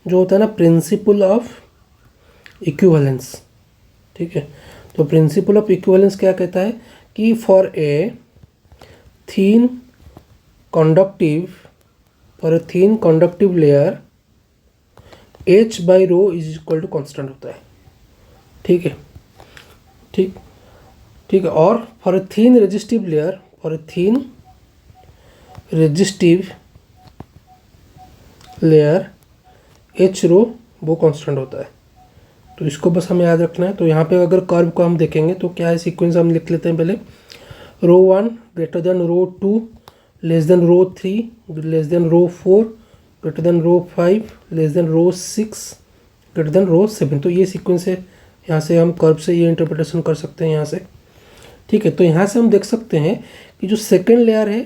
S1: जो होता है ना, प्रिंसिपल ऑफ इक्विवेलेंस, ठीक है। तो प्रिंसिपल ऑफ इक्विवेलेंस क्या कहता है कि for a thin conductive layer H by rho is equal to constant होता है, ठीक है, ठीक है। और for a thin resistive layer, for a thin resistive layer H रो वो कांस्टेंट होता है, तो इसको बस हमें याद रखना है। तो यहाँ पे अगर कर्व को हम देखेंगे तो क्या है, सीक्वेंस हम लिख लेते हैं पहले, रो 1 ग्रेटर देन रो 2 लेस देन रो 3 लेस देन रो 4 ग्रेटर देन रो 5 लेस देन रो 6 ग्रेटर देन रो 7। तो ये सीक्वेंस है, यहाँ से हम कर्व से ये इंटरप्रिटेशन कर सकते हैं यहाँ से, ठीक है। तो यहाँ से हम देख सकते हैं कि जो सेकेंड लेयर है,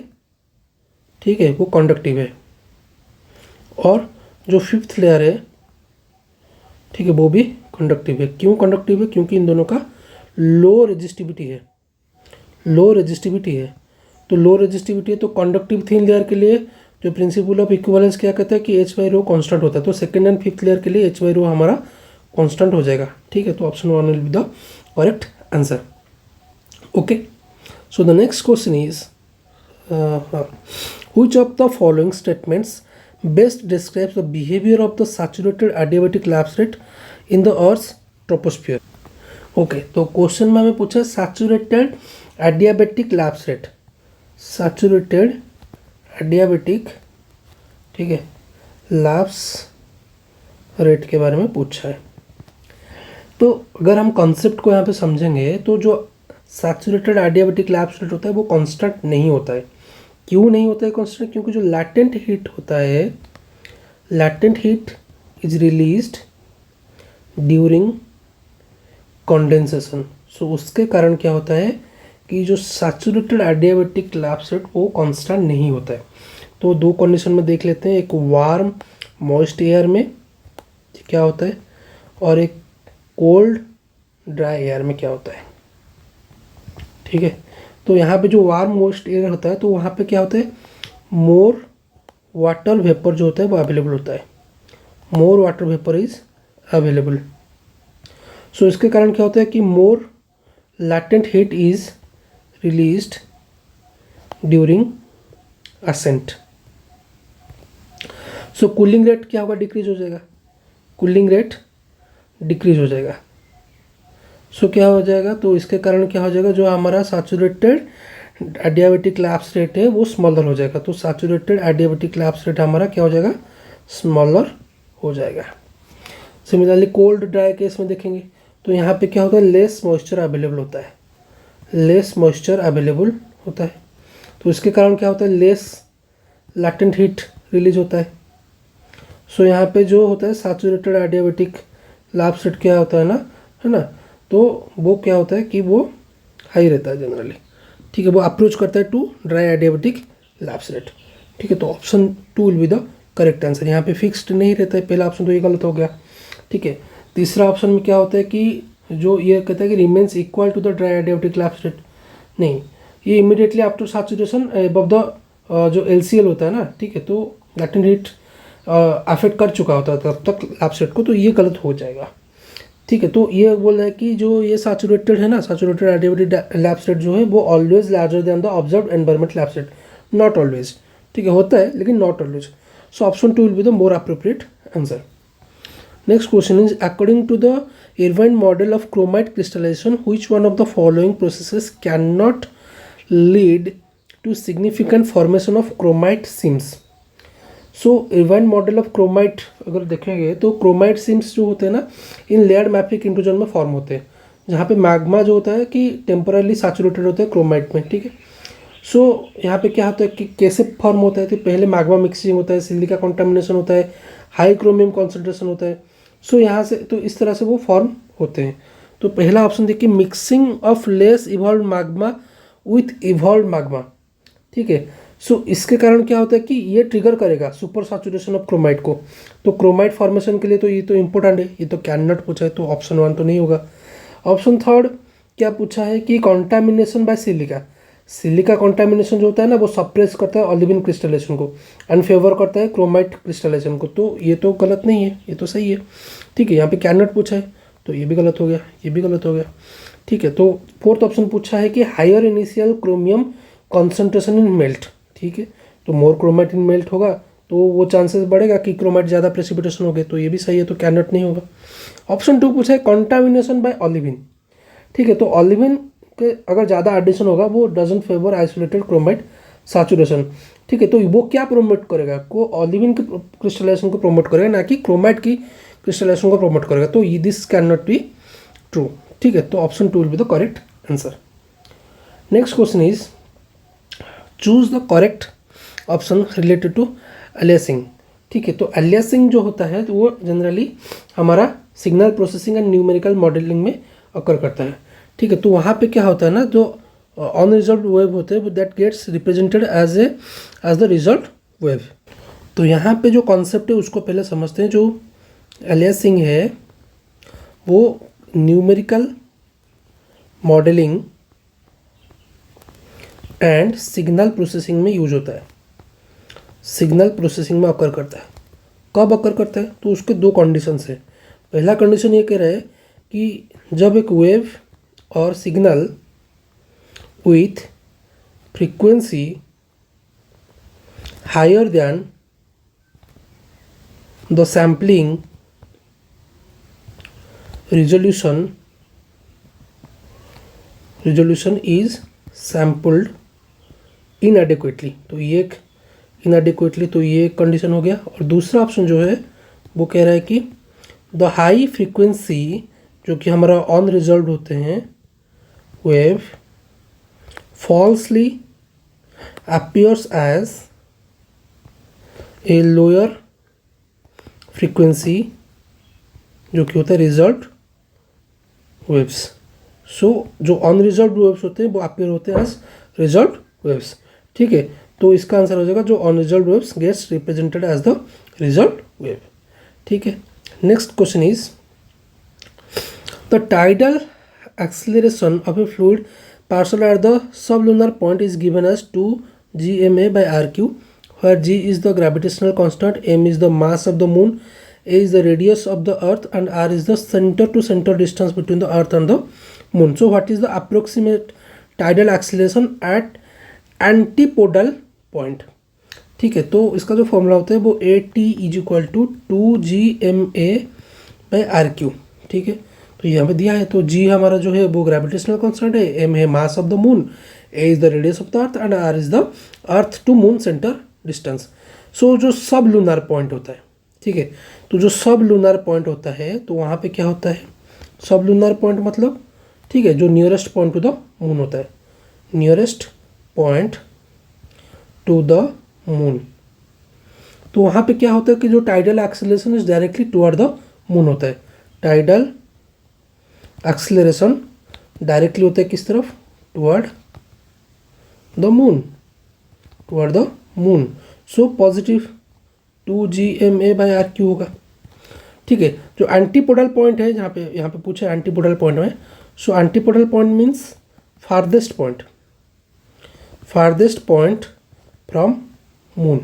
S1: ठीक है, वो कंडक्टिव है, और जो फिफ्थ लेयर है, ठीक है, वो भी कंडक्टिव है। क्यों कंडक्टिव है, क्योंकि इन दोनों का लो रेजिस्टिविटी है, लो रेजिस्टिविटी है। तो लो रेजिस्टिविटी है, तो कंडक्टिव थिन लेयर के लिए जो प्रिंसिपल ऑफ इक्विवेलेंस क्या कहता है कि H बाई रो कांस्टेंट होता है, तो सेकंड एंड फिफ्थ लेयर के लिए H बाई रो हमारा कांस्टेंट हो जाएगा, ठीक है। तो option 1 will be the correct answer, okay. So the next question is, which of the following statements best describes the behaviour of the saturated adiabatic lapse rate in the earth's troposphere. Okay, तो क्वेश्चन में हमें पूछा saturated adiabatic lapse rate, saturated adiabatic, ठीक है, लैप्स रेट के बारे में पूछा है। तो अगर हम कॉन्सेप्ट को यहाँ पे समझेंगे तो जो सैचुरेटेड एडियाबैटिक लैप्स रेट होता है वो कांस्टेंट नहीं होता है। क्यों नहीं होता है कांस्टेंट? क्योंकि जो लैटेंट हीट होता है, latent heat is released during condensation. So उसके कारण क्या होता है कि जो सैचुरेटेड एडियाबेटिक लैप्स रेट वो कांस्टेंट नहीं होता है। तो दो कंडीशन में देख लेते हैं, एक वार्म मॉइस्ट एयर में क्या होता है और एक कोल्ड ड्राई एयर में क्या होता है। ठीक है, तो यहाँ पे जो वार्म मॉइस्ट एयर होता है तो वहाँ पे क्या होता है, मोर वाटर वेपर जो होता है वो अवेलेबल होता है, more water vapour is available. So इसके कारण क्या होता है कि more latent heat is released during ascent. So cooling rate क्या होगा, डिक्रीज हो जाएगा, कूलिंग रेट डिक्रीज हो जाएगा। सो क्या हो जाएगा, तो इसके कारण क्या हो जाएगा, जो हमारा सैचुरेटेड एडियाबेटिक लैप्स रेट है वो स्मॉलर हो जाएगा। तो सैचुरेटेड एडियाबेटिक लैप्स रेट हमारा क्या हो जाएगा, स्मॉलर हो जाएगा। सिमिलरली कोल्ड ड्राई केस में देखेंगे तो यहाँ पे क्या होता है, लेस मॉइस्चर अवेलेबल होता है, लेस मॉइस्चर अवेलेबल होता है। तो इसके कारण क्या होता है, लेस लैटेंट हीट रिलीज होता है। सो यहाँ पे जो होता है सैचुरेटेड एडियाबेटिक लैप्स रेट क्या होता है ना, है ना, तो वो क्या होता है कि वो हाई रहता है जनरली। ठीक है, वो अप्रोच करता है to dry adiabatic lapse rate. ठीक है, तो option 2 will be the correct answer. यहाँ पे फिक्स्ड नहीं रहता है, पहला ऑप्शन तो ये गलत हो गया। ठीक है, तीसरा ऑप्शन में क्या होता है कि जो ये कहता है कि remains equal to the dry adiabatic lapse rate, नहीं, ये immediately after saturation above the जो LCL होता है ना, ठीक है, तो लैटेंट हीट अफेक्ट कर चुका होता है तब तक लैप्स रेट को, तो ये गलत हो जाएगा। ठीक है, तो ये बोल रहा है कि जो ये सैचुरेटेड है ना, सैचुरेटेड एडियाबेटिक लैप्स रेट जो है वो always larger than the observed environment lapse rate, not always. ठीक है, होता है लेकिन not always. So option 2 will be the more appropriate answer. Next question is, according to the Irvine model of chromite crystallization, which one of the following processes cannot lead to significant formation of chromite seams? So Irvine model of chromite अगर देखेंगे तो क्रोमाइट सीम्स जो होते हैं ना, इन लेयर्ड मैफिक इंट्रूजन में फॉर्म होते हैं, जहाँ पे मैग्मा जो होता है कि टेम्परली सैचुरेटेड होता है क्रोमाइट में। ठीक है, सो यहाँ पे क्या होता है कि कैसे फॉर्म होता है, तो पहले मैग्मा मिक्सिंग होता है, सिलिका कॉन्टामिनेशन होता है, हाई क्रोमियम कॉन्सेंट्रेशन होता है। सो यहाँ से तो इस तरह से वो फॉर्म होते हैं। तो पहला ऑप्शन देखिए, mixing of less evolve magma with evolve magma. ठीक है, सो इसके कारण क्या होता है कि ये ट्रिगर करेगा सुपर सैचुरेशन ऑफ क्रोमाइट को। तो क्रोमाइट फॉर्मेशन के लिए तो ये तो इंपॉर्टेंट है, ये तो कैन नॉट पूछा है, तो ऑप्शन 1 तो नहीं होगा। ऑप्शन 3 क्या पूछा है कि contamination by silica, silica contamination जो होता है ना वो सप्रेस करता है ऑलिविन क्रिस्टलाइजेशन को, एंड फेवर करता है क्रोमाइट क्रिस्टलाइजेशन को। तो ये तो गलत नहीं है, ये तो सही है। ठीक है, यहाँ पे कैन नॉट पूछा है तो ये भी गलत हो गया, ये भी गलत हो गया। ठीक है, तो 4th ऑप्शन पूछा है कि higher initial chromium concentration in melt. ठीक है, तो मोर क्रोमाइट इन मेल्ट होगा तो वो चांसेस बढ़ेगा कि क्रोमाइट ज़्यादा प्रेसिपिटेशन हो गए, तो ये भी सही है, तो कैन नॉट नहीं होगा। ऑप्शन 2 पूछा है कॉन्टामिनेशन बाय ऑलिविन। ठीक है, तो ऑलिविन के अगर ज़्यादा एडिशन होगा वो doesn't favour isolated chromite saturation. ठीक है, तो वो क्या प्रोमोट करेगा, को ऑलिविन की क्रिस्टलाइजेशन को प्रोमोट करेगा, ना कि क्रोमाइट की क्रिस्टलाइजेशन को प्रोमोट करेगा। तो this can not be true. ठीक है, तो option 2 will be the correct answer. Next question is, choose the correct option related to aliasing. ठीक है, तो अलियासिंग जो होता है तो वो जनरली हमारा signal processing and numerical modelling में अकर करता है। ठीक है, तो वहाँ पे क्या होता है ना, जो अनरिजॉल्व्ड वेव होते हैं that gets represented as the resolved wave. तो यहाँ पे जो कॉन्सेप्ट है उसको पहले समझते हैं। जो अलियासिंग है वो numerical modelling and signal processing में यूज होता है, सिग्नल प्रोसेसिंग में अकर करता है। कब अकर करता है, तो उसके 2 कंडीशंस है। पहला कंडीशन ये कह रहा है कि जब एक वेव और signal with frequency higher than the sampling resolution is sampled inadequately. तो ये एक इनएडिक्वेटली, तो ये एक कंडीशन हो गया। और दूसरा ऑप्शन जो है वो कह रहा है कि द हाई फ्रीक्वेंसी जो कि हमारा अनरिजॉल्व्ड होते हैं wave falsely appears as a lower frequency जो कि होता है रिजॉल्व्ड वेव्स। सो जो अनरिजॉल्व्ड वेव्स होते हैं वो अपीयर होते हैं एज रिजॉल्व्ड वेव्स, ठीक है। तो इसका आंसर हो जाएगा जो unresolved waves gets represented as the resolved wave, ठीक है। Next question is the tidal acceleration of a fluid parcel at the sublunar point is given as 2 gma by rq, where g is the gravitational constant, m is the mass of the moon, a is the radius of the earth, and r is the center to center distance between the earth and the moon. So what is the approximate tidal acceleration at antipodal point? ठीक है, तो इसका जो फॉर्मूला होता है वो A T is equal to 2gma by R cube, ठीक है। तो यहाँ पे दिया है, तो जी हमारा जो है वो ग्रेविटेशनल कांस्टेंट है, एम है mass of the moon, a is the radius of the earth and are is the earth to moon centre distance. So जो सब लूनार पॉइंट होता है, ठीक है, तो जो सब लूनार पॉइंट होता है तो वहाँ पे क्या होता है, सब लूनार पॉइंट मतलब, ठीक है, जो nearest point to the moon होता है, nearest point to the moon. तो वहाँ पे क्या होता है कि जो tidal acceleration is directly toward the moon होता है, टाइडल एक्सेलरेशन डायरेक्टली होता है किस तरफ, toward the moon, toward the moon. So positive 2gma by R cube होगा, ठीक है। जो एंटीपोडल पॉइंट है, यहाँ पे पूछा एंटीपोडल पॉइंट में, so antipodal point means farthest point from moon,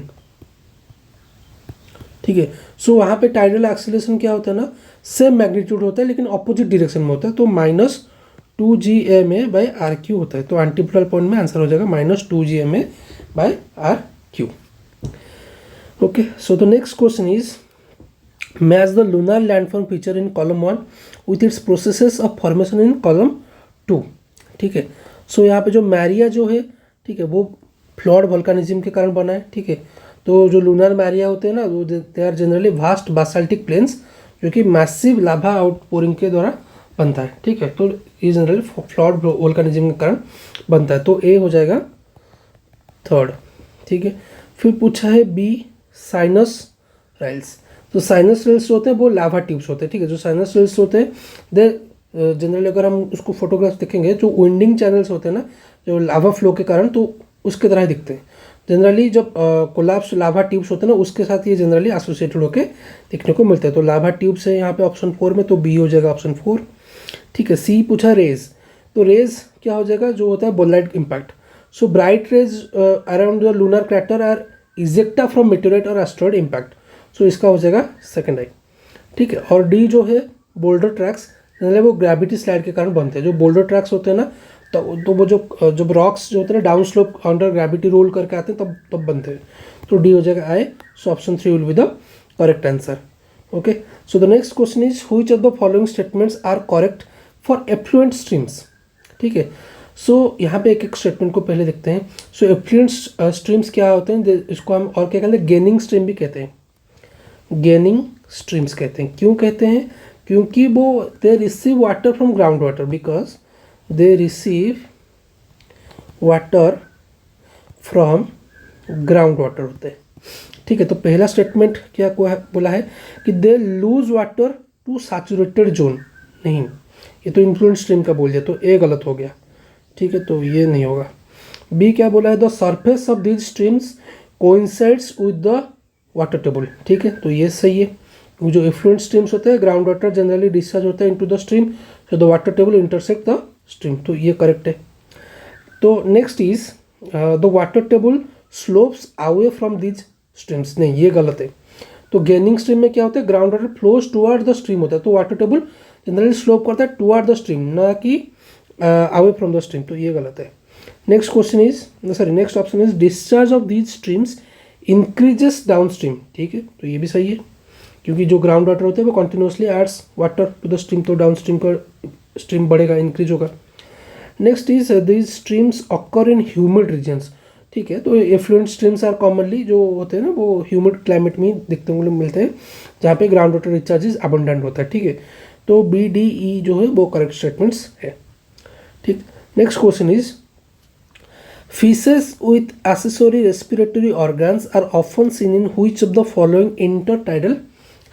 S1: ठीक है। सो वहाँ पे टाइडल एक्सेलरेशन क्या होता है ना, सेम मैग्नीट्यूड होता है लेकिन ऑपोजिट डायरेक्शन में होता है, तो -2gma बाई आर क्यू होता है। तो एंटीपोडल पॉइंट में आंसर हो जाएगा -2gma by R cube. Okay, so the next question is match the lunar landform feature in column 1 with its processes of formation in column 2, ठीक है। सो यहाँ पे जो मैरिया जो है, ठीक है, वो फ्लॉड वोल्केनिज्म के कारण बना है, ठीक है। तो जो लूनर मैरिया होते हैं ना, वो they are generally vast basaltic plains जो कि मैसिव लाभा आउटपोरिंग के द्वारा बनता है, ठीक है। तो ये जनरली फ्लॉड वोल्केनिज्म के कारण बनता है, तो ए हो जाएगा थर्ड, ठीक है। फिर पूछा है बी साइनस राइल्स। तो साइनस राइल्स होते हैं वो लावा ट्यूब्स होते हैं, ठीक है। जो साइनस राइल्स होते हैं दे जनरली अगर हम उसको फोटोग्राफ देखेंगे, जो विंडिंग चैनल्स होते हैं ना, जो लावा फ्लो के कारण, तो उसके तरह दिखते हैं जनरली। जब कोलैप्स लावा ट्यूब्स होते हैं ना, उसके साथ ये जनरली एसोसिएटेड होकर देखने को मिलता है। तो लावा ट्यूब्स है यहाँ पे ऑप्शन 4 में, तो बी हो जाएगा ऑप्शन 4, ठीक है। सी पूछा रेज, तो रेज क्या हो जाएगा, जो होता है bolide impact. So bright rays around the lunar crater are ejecta from meteorite और एस्ट्रॉइड इम्पैक्ट, सो इसका हो जाएगा सेकेंड आई, ठीक है। और डी जो है बोल्डर ट्रैक्स, जनरली वो ग्रेविटी स्लाइड के कारण बनते हैं। जो बोल्डर ट्रैक्स होते हैं ना, तो वो जब रॉक्स जो होते हैं ना down slope under gravity roll करके आते हैं तब बनते हैं। तो डी हो जाएगा आई, so option 3 will be the correct answer. Okay, so the next question is which of the following statements are correct for effluent streams, ठीक है। सो यहाँ पे एक एक स्टेटमेंट को पहले देखते हैं। सो एफ्लुएंट स्ट्रीम्स क्या होते हैं, इसको हम और क्या कहते हैं, गेनिंग स्ट्रीम भी कहते हैं, गेनिंग स्ट्रीम्स कहते हैं। क्यों कहते हैं, क्योंकि वो they receive water from ground water, because they receive water from ground water होते हैं, ठीक है। तो पहला स्टेटमेंट क्या बोला है कि they lose water to saturated zone, नहीं, ये तो इन्फ्लुएंस स्ट्रीम का बोल दिया, तो ए गलत हो गया, ठीक है, तो ये नहीं होगा। बी क्या बोला है, the surface of these streams coincides with the water table, ठीक है, तो ये सही है। जो इफ्लुएंट स्ट्रीम्स होते हैं, ग्राउंड वाटर जनरली डिस्चार्ज होता है into the stream, so the water table intersect the stream, तो ये करेक्ट है। तो next is the water table slopes away from these streams, नहीं, ये गलत है। तो गेनिंग स्ट्रीम में क्या होता है, ground water flows toward the stream होता है, तो वाटर टेबल जनरली स्लोप करता है टुवर्ड द स्ट्रीम, ना कि अवे फ्रॉम द स्ट्रीम, तो ये गलत है। Next question is next option is discharge of these streams increases down stream, ठीक है, तो ये भी सही है, क्योंकि जो ग्राउंड वाटर होते हैं वो continuously adds water to the stream, तो डाउन स्ट्रीम का स्ट्रीम बढ़ेगा, इंक्रीज होगा। Next is these streams occur in humid regions, ठीक है। तो एफ्लुएंट स्ट्रीम्स आर कॉमनली जो होते हैं ना, वो ह्यूमिड क्लाइमेट में दिखते हुए मिलते हैं, जहाँ पे ग्राउंड वाटर रिचार्जेस अबंडेंट होता है, ठीक है। तो बी डी ई जो है वो करेक्ट स्टेटमेंट्स है, ठीक। Next question is Fishes with accessory respiratory organs are often seen in which of the following intertidal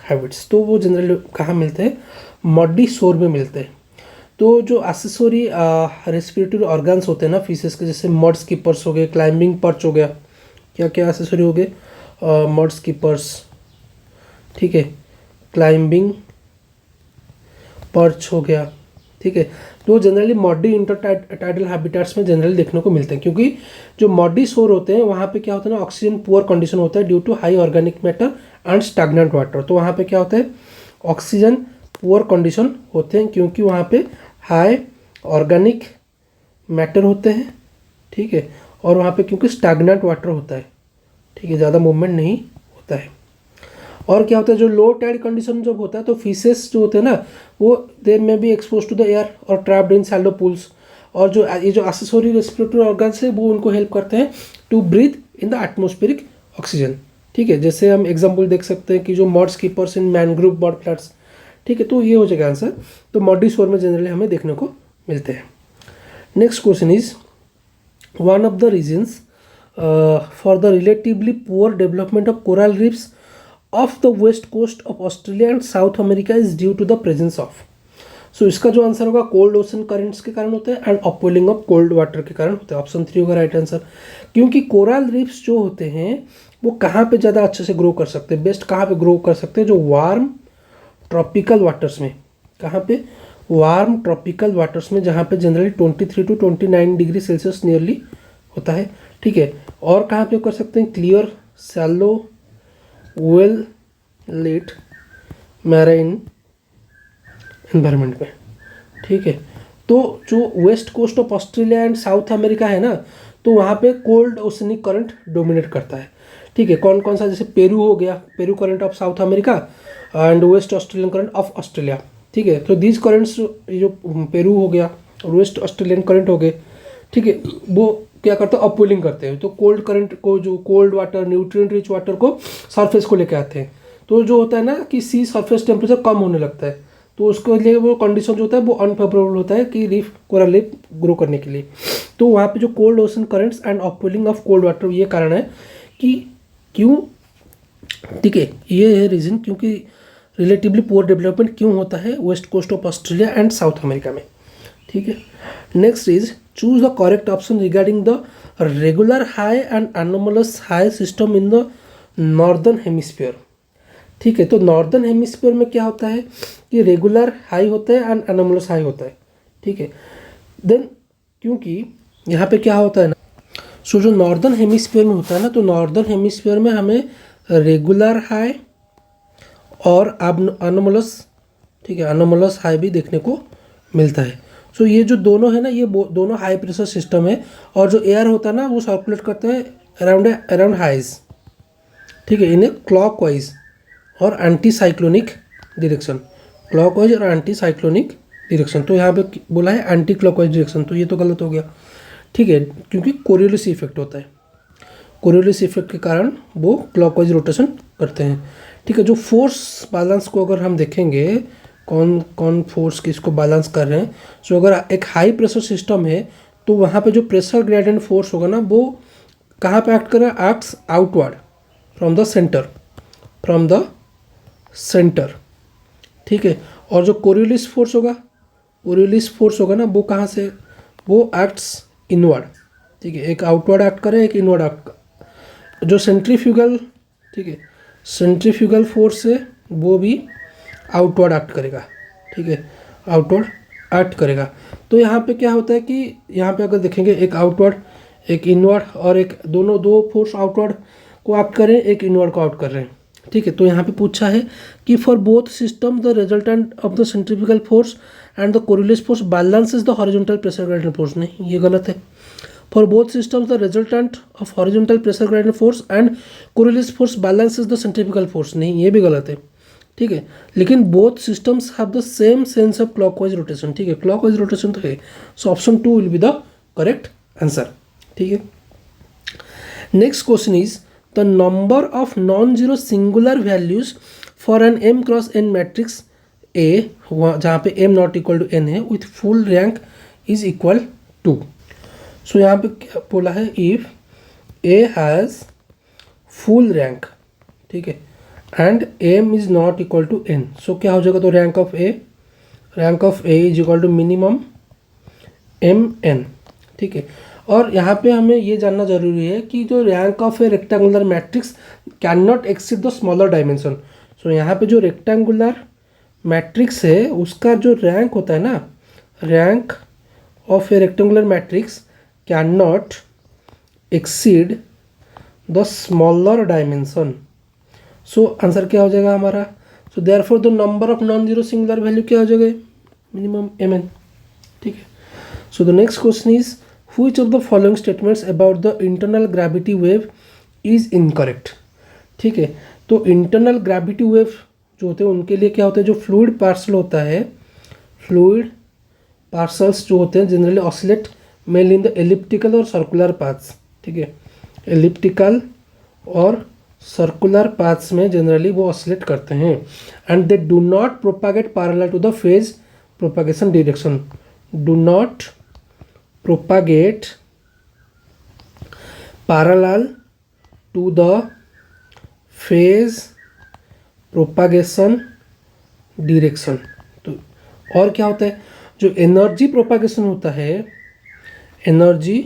S1: habits, तो वो जनरली कहाँ मिलते हैं, मडी शोर में मिलते हैं। तो जो एक्सेसरी रेस्पिरेटरी ऑर्गन्स होते हैं ना फीसेस के, जैसे मड स्कीपर्स हो गए, क्लाइंबिंग पर्च हो गया, क्या क्या एक्सेसरी हो गए, मड स्कीपर्स, ठीक है, क्लाइंबिंग पर्च हो गया, ठीक है। तो जनरली मॉडी इंटरटाइडल हैबिटेट्स में जनरली देखने को मिलते हैं, क्योंकि जो मॉडी शोर होते हैं वहाँ पे क्या होता है ना, ऑक्सीजन पुअर कंडीशन होता है due to high organic matter and stagnant water. तो वहाँ पे क्या होता है, ऑक्सीजन पुअर कंडीशन होते हैं क्योंकि वहाँ पे हाई ऑर्गेनिक मैटर होते हैं, ठीक है, और वहाँ पे क्योंकि स्टैग्नेंट वाटर होता है, ठीक है, ज़्यादा मूवमेंट नहीं होता है। और क्या होता है, जो लो टाइड कंडीशन जब होता है तो फीसेस जो होते हैं ना वो there may be exposed to the air और ट्रैप्ड इन शैलो पूल्स, और जो ये जो एक्सेसरी रेस्पिरेटरी ऑर्गन्स है वो उनको हेल्प करते हैं to breathe in the atmospheric oxygen, ठीक है। जैसे हम एग्जांपल देख सकते हैं कि जो मड स्कीपर्स इन मैनग्रोव मड फ्लैट्स, ठीक है। तो ये हो जाएगा आंसर। तो मॉडी शोर में जनरली हमें देखने को मिलते हैं। Next question is, one of the reasons for the relatively poor development of coral reefs of the west coast of Australia and South America is due to the presence of, सो इसका जो आंसर होगा कोल्ड ओशन करेंट्स के कारण होता है and upwelling of cold water के कारण होता है। ऑप्शन 3 होगा राइट आंसर, क्योंकि कोरल रीफ्स जो होते हैं वो कहाँ पे ज़्यादा अच्छे से ग्रो कर सकते हैं, बेस्ट कहाँ पे ग्रो कर सकते हैं, जो वार्म ट्रॉपिकल वाटर्स में, कहाँ पे, वार्म ट्रॉपिकल वाटर्स में, जहाँ पे generally 23 to 29 degree Celsius nearly होता है, ठीक है। और कहाँ पे कर सकते हैं, clear shallow well lit marine environment में, ठीक है। तो जो west coast of Australia and South America है ना, तो वहाँ पे कोल्ड ओशनिक करंट डोमिनेट करता है, ठीक है। कौन कौन सा, जैसे पेरू हो गया, Peru current of south America and waste Australian current of Australia, ठीक है। तो दीज करंट्स, जो पेरू हो गया और वेस्ट ऑस्ट्रेलियन करंट हो गए, ठीक है, वो क्या करते हैं, अपवेलिंग करते हैं। तो कोल्ड करंट को, जो cold water, nutrient rich water को सरफेस को लेके आते हैं। तो जो होता है ना कि सी सरफेस टेम्परेचर कम होने लगता है, तो उसके लिए वो कंडीशन जो होता है वो अनफेवरेबल होता है कि रीफ, कोरल रीफ ग्रो करने के लिए। तो वहाँ पे जो cold ocean currents and upwelling of cold water, ये कारण है कि क्यों, ठीक है, ये है रीज़न क्योंकि रिलेटिवली पुअर डेवलपमेंट क्यों होता है west coast of Australia and South America में, ठीक है। Next is, choose the correct option regarding the regular high and anomalous high system in the northern hemisphere, ठीक है। तो नॉर्दर्न हेमिस्फीयर में क्या होता है कि रेगुलर हाई होता है एंड एनोमलस हाई होता है, ठीक है। देन क्योंकि यहाँ पे क्या होता है ना, सो जो नॉर्दर्न हेमिस्फीयर में होता है ना, तो नॉर्दर्न हेमिस्फीयर में हमें रेगुलर हाई और एनोमलस, ठीक है, एनोमलस हाई भी देखने को मिलता है। सो ये जो दोनों है ना, ये दोनों हाई प्रेशर सिस्टम है, और जो एयर होता है ना वो सर्कुलेट करते हैं अराउंड हाइज, ठीक है, इन ए क्लॉकवाइज और एंटी साइक्लोनिक डायरेक्शन, क्लॉकवाइज और एंटी साइक्लोनिक डायरेक्शन। तो यहाँ पे बोला है एंटी क्लॉकवाइज डायरेक्शन, तो ये तो गलत हो गया, ठीक है, क्योंकि कोरियोलिस इफेक्ट होता है, कोरियोलिस इफेक्ट के कारण वो क्लॉकवाइज रोटेशन करते हैं, ठीक है। जो फोर्स बैलेंस को अगर हम देखेंगे, कौन कौन फोर्स किसको बैलेंस कर रहे हैं, सो अगर एक हाई प्रेशर सिस्टम है तो वहाँ पे जो प्रेशर ग्रेडियंट फोर्स होगा ना वो कहाँ पे एक्ट कर रहा है, acts outward from the centre, ठीक है। और जो कोरियोलिस फोर्स होगा ना वो कहाँ से, वो एक्ट्स इनवर्ड, ठीक है, एक आउटवर्ड एक्ट करे, एक इनवर्ड एक्ट। जो सेंट्रीफ्यूगल, ठीक है, सेंट्रीफ्यूगल फोर्स है वो भी आउटवर्ड एक्ट करेगा, ठीक है, आउटवर्ड एक्ट करेगा। तो यहाँ पे क्या होता है कि यहाँ पे अगर देखेंगे एक आउटवर्ड एक इनवर्ड, और एक दो फोर्स आउटवर्ड को एक्ट कर रहे हैं, एक इनवर्ड को आउट कर रहे हैं, ठीक है। तो यहाँ पे पूछा है कि for both system the resultant of the centrifugal force and the Coriolis force balances the horizontal pressure gradient force, नहीं, ये गलत है। For both systems the resultant of horizontal pressure gradient force and Coriolis force balances the centrifugal force, नहीं, ये भी गलत है, ठीक है। लेकिन both systems have the same sense of clockwise rotation, ठीक है, क्लॉकवाइज रोटेशन तो है। So option 2 will be the correct answer, ठीक है। Next question is the number of non zero singular values for an m cross n matrix A, जहाँ पे m not equal to n है, with full rank is equal to. So यहाँ पे क्या बोला है, if A has full rank, ठीक है, and m is not equal to n, so क्या हो जाएगा, तो rank of A rank of A is equal to minimum mn, ठीक है। और यहाँ पे हमें ये जानना जरूरी है कि जो rank of a rectangular matrix can not exceed the smaller dimension. So यहाँ पे जो रेक्टेंगुलर मैट्रिक्स है उसका जो रैंक होता है ना, rank of a rectangular matrix can not exceed the smaller dimension. So answer क्या हो जाएगा हमारा? So therefore the number of non zero singular value क्या हो जाएगा? मिनिमम mn, ठीक है। So the next question is which of the following statements about the internal gravity wave is incorrect, ठीक है। तो इंटरनल ग्रेविटी वेव जो होते हैं उनके लिए क्या होता है, जो फ्लूइड पार्सल होता है, फ्लूइड पार्सल्स जो होते हैं generally oscillate mainly in the elliptical और सर्कुलर पाथ्स, ठीक है। एलिप्टिकल और सर्कुलर पाथ्स में जनरली वो ऑसिलेट करते हैं and they do not propagate parallel to the phase propagation direction, do not propagate parallel to the phase propagation direction. तो और क्या होता है, जो एनर्जी प्रोपागेशन होता है, एनर्जी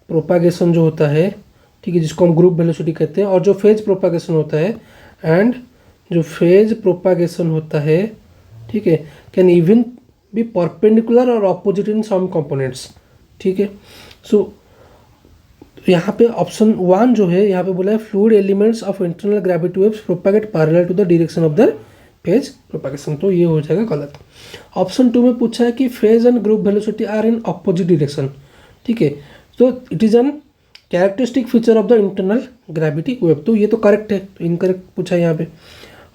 S1: प्रोपागेशन जो होता है, ठीक है, जिसको हम ग्रुप वेलोसिटी कहते हैं, और जो फेज प्रोपागेशन होता है, एंड जो फेज प्रोपागेशन होता है, ठीक है, कैन इवन बी परपेंडिकुलर और ऑपोजिट इन सम कंपोनेंट्स, ठीक है। सो यहाँ पे ऑप्शन 1 जो है यहाँ पे बोला है fluid elements of internal gravity waves propagate parallel to the direction of the phase propagation, तो ये हो जाएगा गलत। ऑप्शन 2 में पूछा है कि phase and group velocity are in opposite direction, ठीक है, तो it is an characteristic feature of the internal gravity wave, तो ये तो करेक्ट है, तो इनकरेक्ट पूछा है यहाँ पे।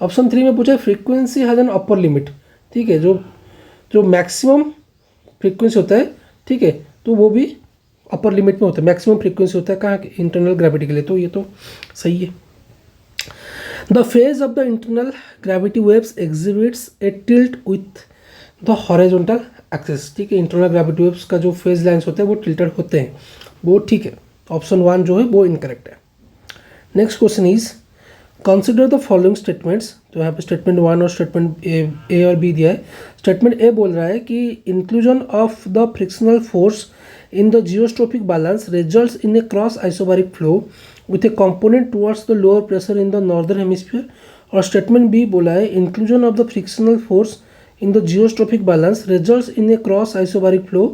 S1: ऑप्शन 3 में पूछा है frequency has an upper limit, ठीक है, जो मैक्सिमम फ्रीक्वेंसी होता है, ठीक है, तो वो भी अपर लिमिट में होता है, मैक्सिमम फ्रीक्वेंसी होता है कहाँ, इंटरनल ग्रेविटी के लिए, तो ये तो सही है। The phase of the internal gravity waves exhibits A tilt with the horizontal axis, ठीक है, इंटरनल ग्रेविटी वेव्स का जो फेज लाइन्स होते हैं वो टिल्टेड होते हैं, वो ठीक है। ऑप्शन 1 जो है वो इनकरेक्ट है। Next question is consider the following statements, तो यहाँ पे स्टेटमेंट 1 और स्टेटमेंट ए और बी दिया है। स्टेटमेंट ए बोल रहा है कि inclusion of the frictional force in the geostrophic balance results in a cross isobaric flow with a component towards the lower pressure in the northern hemisphere। और स्टेटमेंट बी बोला है inclusion of the frictional force in the geostrophic balance results in a cross isobaric flow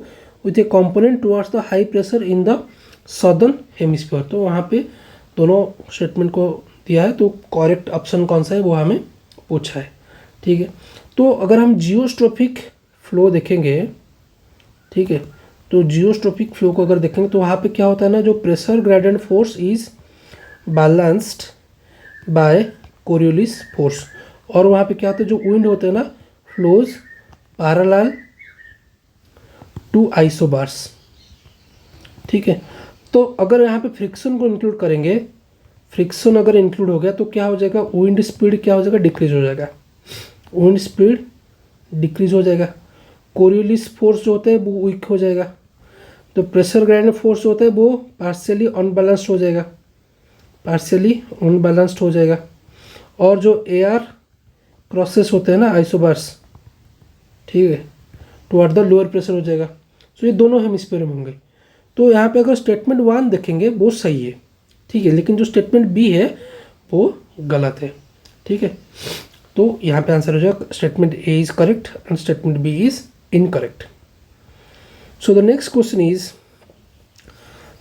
S1: with a component towards the high pressure in the southern hemisphere. तो वहाँ पे दोनों स्टेटमेंट को दिया है, तो करेक्ट ऑप्शन कौन सा है वो हमें पूछा है, ठीक है। तो अगर हम जियोस्ट्रोपिक फ्लो देखेंगे, ठीक है, तो जियोस्ट्रोपिक फ्लो को अगर देखेंगे तो वहाँ पे क्या होता है ना, जो pressure gradient force is balanced bye Coriolis force, और वहाँ पे क्या होता है, जो विंड होते हैं ना फ्लोज पैरेलल टू आइसोबार्स, ठीक है। तो अगर यहाँ पे फ्रिक्शन को इंक्लूड करेंगे, फ्रिक्शन अगर इंक्लूड हो गया तो क्या हो जाएगा, विंड स्पीड क्या हो जाएगा, डिक्रीज हो जाएगा, विंड स्पीड डिक्रीज हो जाएगा, कोरियोलिस फोर्स जो होता है वो वीक हो जाएगा, तो प्रेशर ग्रेडियंट फोर्स होता है वो पार्शियली अनबैलेंस्ड हो जाएगा, पार्शियली अनबैलेंस्ड हो जाएगा, और जो एयर क्रॉसेस होते हैं ना आइसोबार्स, ठीक है, टुवर्ड द लोअर प्रेशर हो जाएगा। तो ये दोनों हेमिस्फीयर में होंगे। तो यहाँ पे अगर स्टेटमेंट 1 देखेंगे वो सही है, ठीक है, लेकिन जो स्टेटमेंट बी है वो गलत है, ठीक है। तो यहाँ पे आंसर हो जाएगा statement A is correct and statement B is incorrect. So the next question is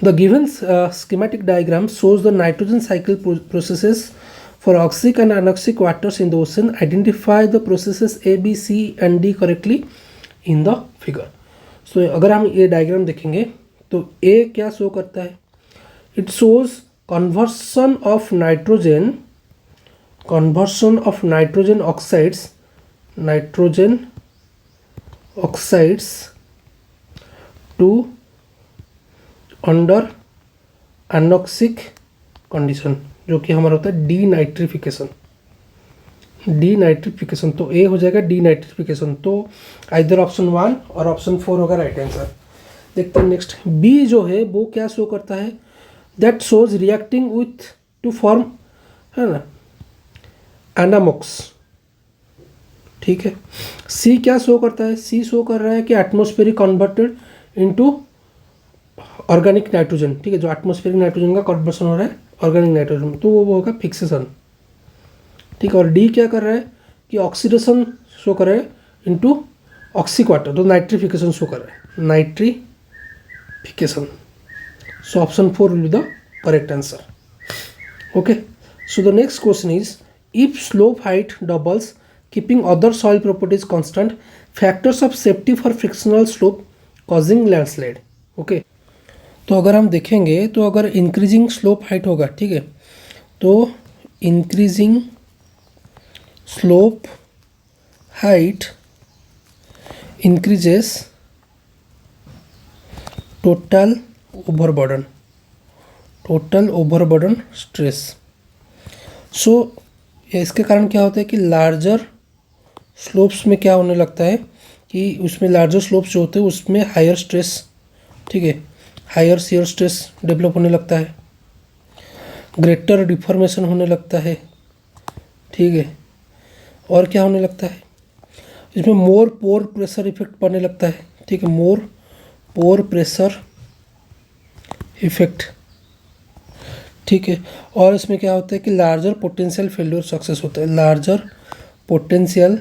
S1: the given schematic diagram shows the nitrogen cycle processes for oxic and anoxic waters in the ocean. Identify the processes A, B, C and D correctly in the figure. So अगर हम ये डायग्राम देखेंगे तो A क्या शो करता है, it shows conversion of nitrogen oxides to under anoxic condition, जो कि हमारा होता है डीनाइट्रिफिकेशन। तो ए हो जाएगा डीनाइट्रिफिकेशन, तो आइदर ऑप्शन 1 और ऑप्शन 4 होगा राइट आंसर। देखते हैं नेक्स्ट बी जो है वो क्या शो करता है, that shows reacting with to form, है ना, एनामॉक्स, ठीक है। सी क्या शो करता है, सी शो कर रहा है कि atmospheric converted into organic nitrogen, ठीक है, जो एटमॉस्फेरिक नाइट्रोजन का कन्वर्सन हो रहा है ऑर्गेनिक नाइट्रोजन, तो वो होगा फिक्सेशन, ठीक है। और डी क्या कर रहा है कि ऑक्सीडेशन शो कर रहा है इनटू ऑक्सिक वाटर, तो नाइट्रिफिकेशन शो कर रहा है, nitrification. So option 4 will be the correct answer. Okay, so the next question is, if slope height doubles keeping other soil properties constant, factors of safety for frictional slope causing landslide. Okay, तो अगर हम देखेंगे तो अगर इंक्रीजिंग स्लोप हाइट होगा, ठीक है, तो increasing slope height increases total overburden, total overburden stress. So इसके कारण क्या होता है कि लार्जर स्लोप्स में क्या होने लगता है कि उसमें लार्जर स्लोप्स जो होते हैं उसमें हायर स्ट्रेस, ठीक है, हायर शियर स्ट्रेस डेवलप होने लगता है, ग्रेटर डिफॉर्मेशन होने लगता है, ठीक है। और क्या होने लगता है, इसमें मोर पोर प्रेशर इफेक्ट पड़ने लगता है, ठीक है, मोर पोर प्रेशर इफेक्ट, ठीक है। और इसमें क्या होता है कि लार्जर पोटेंशियल फेल्यूर सक्सेस होता है, लार्जर पोटेंशियल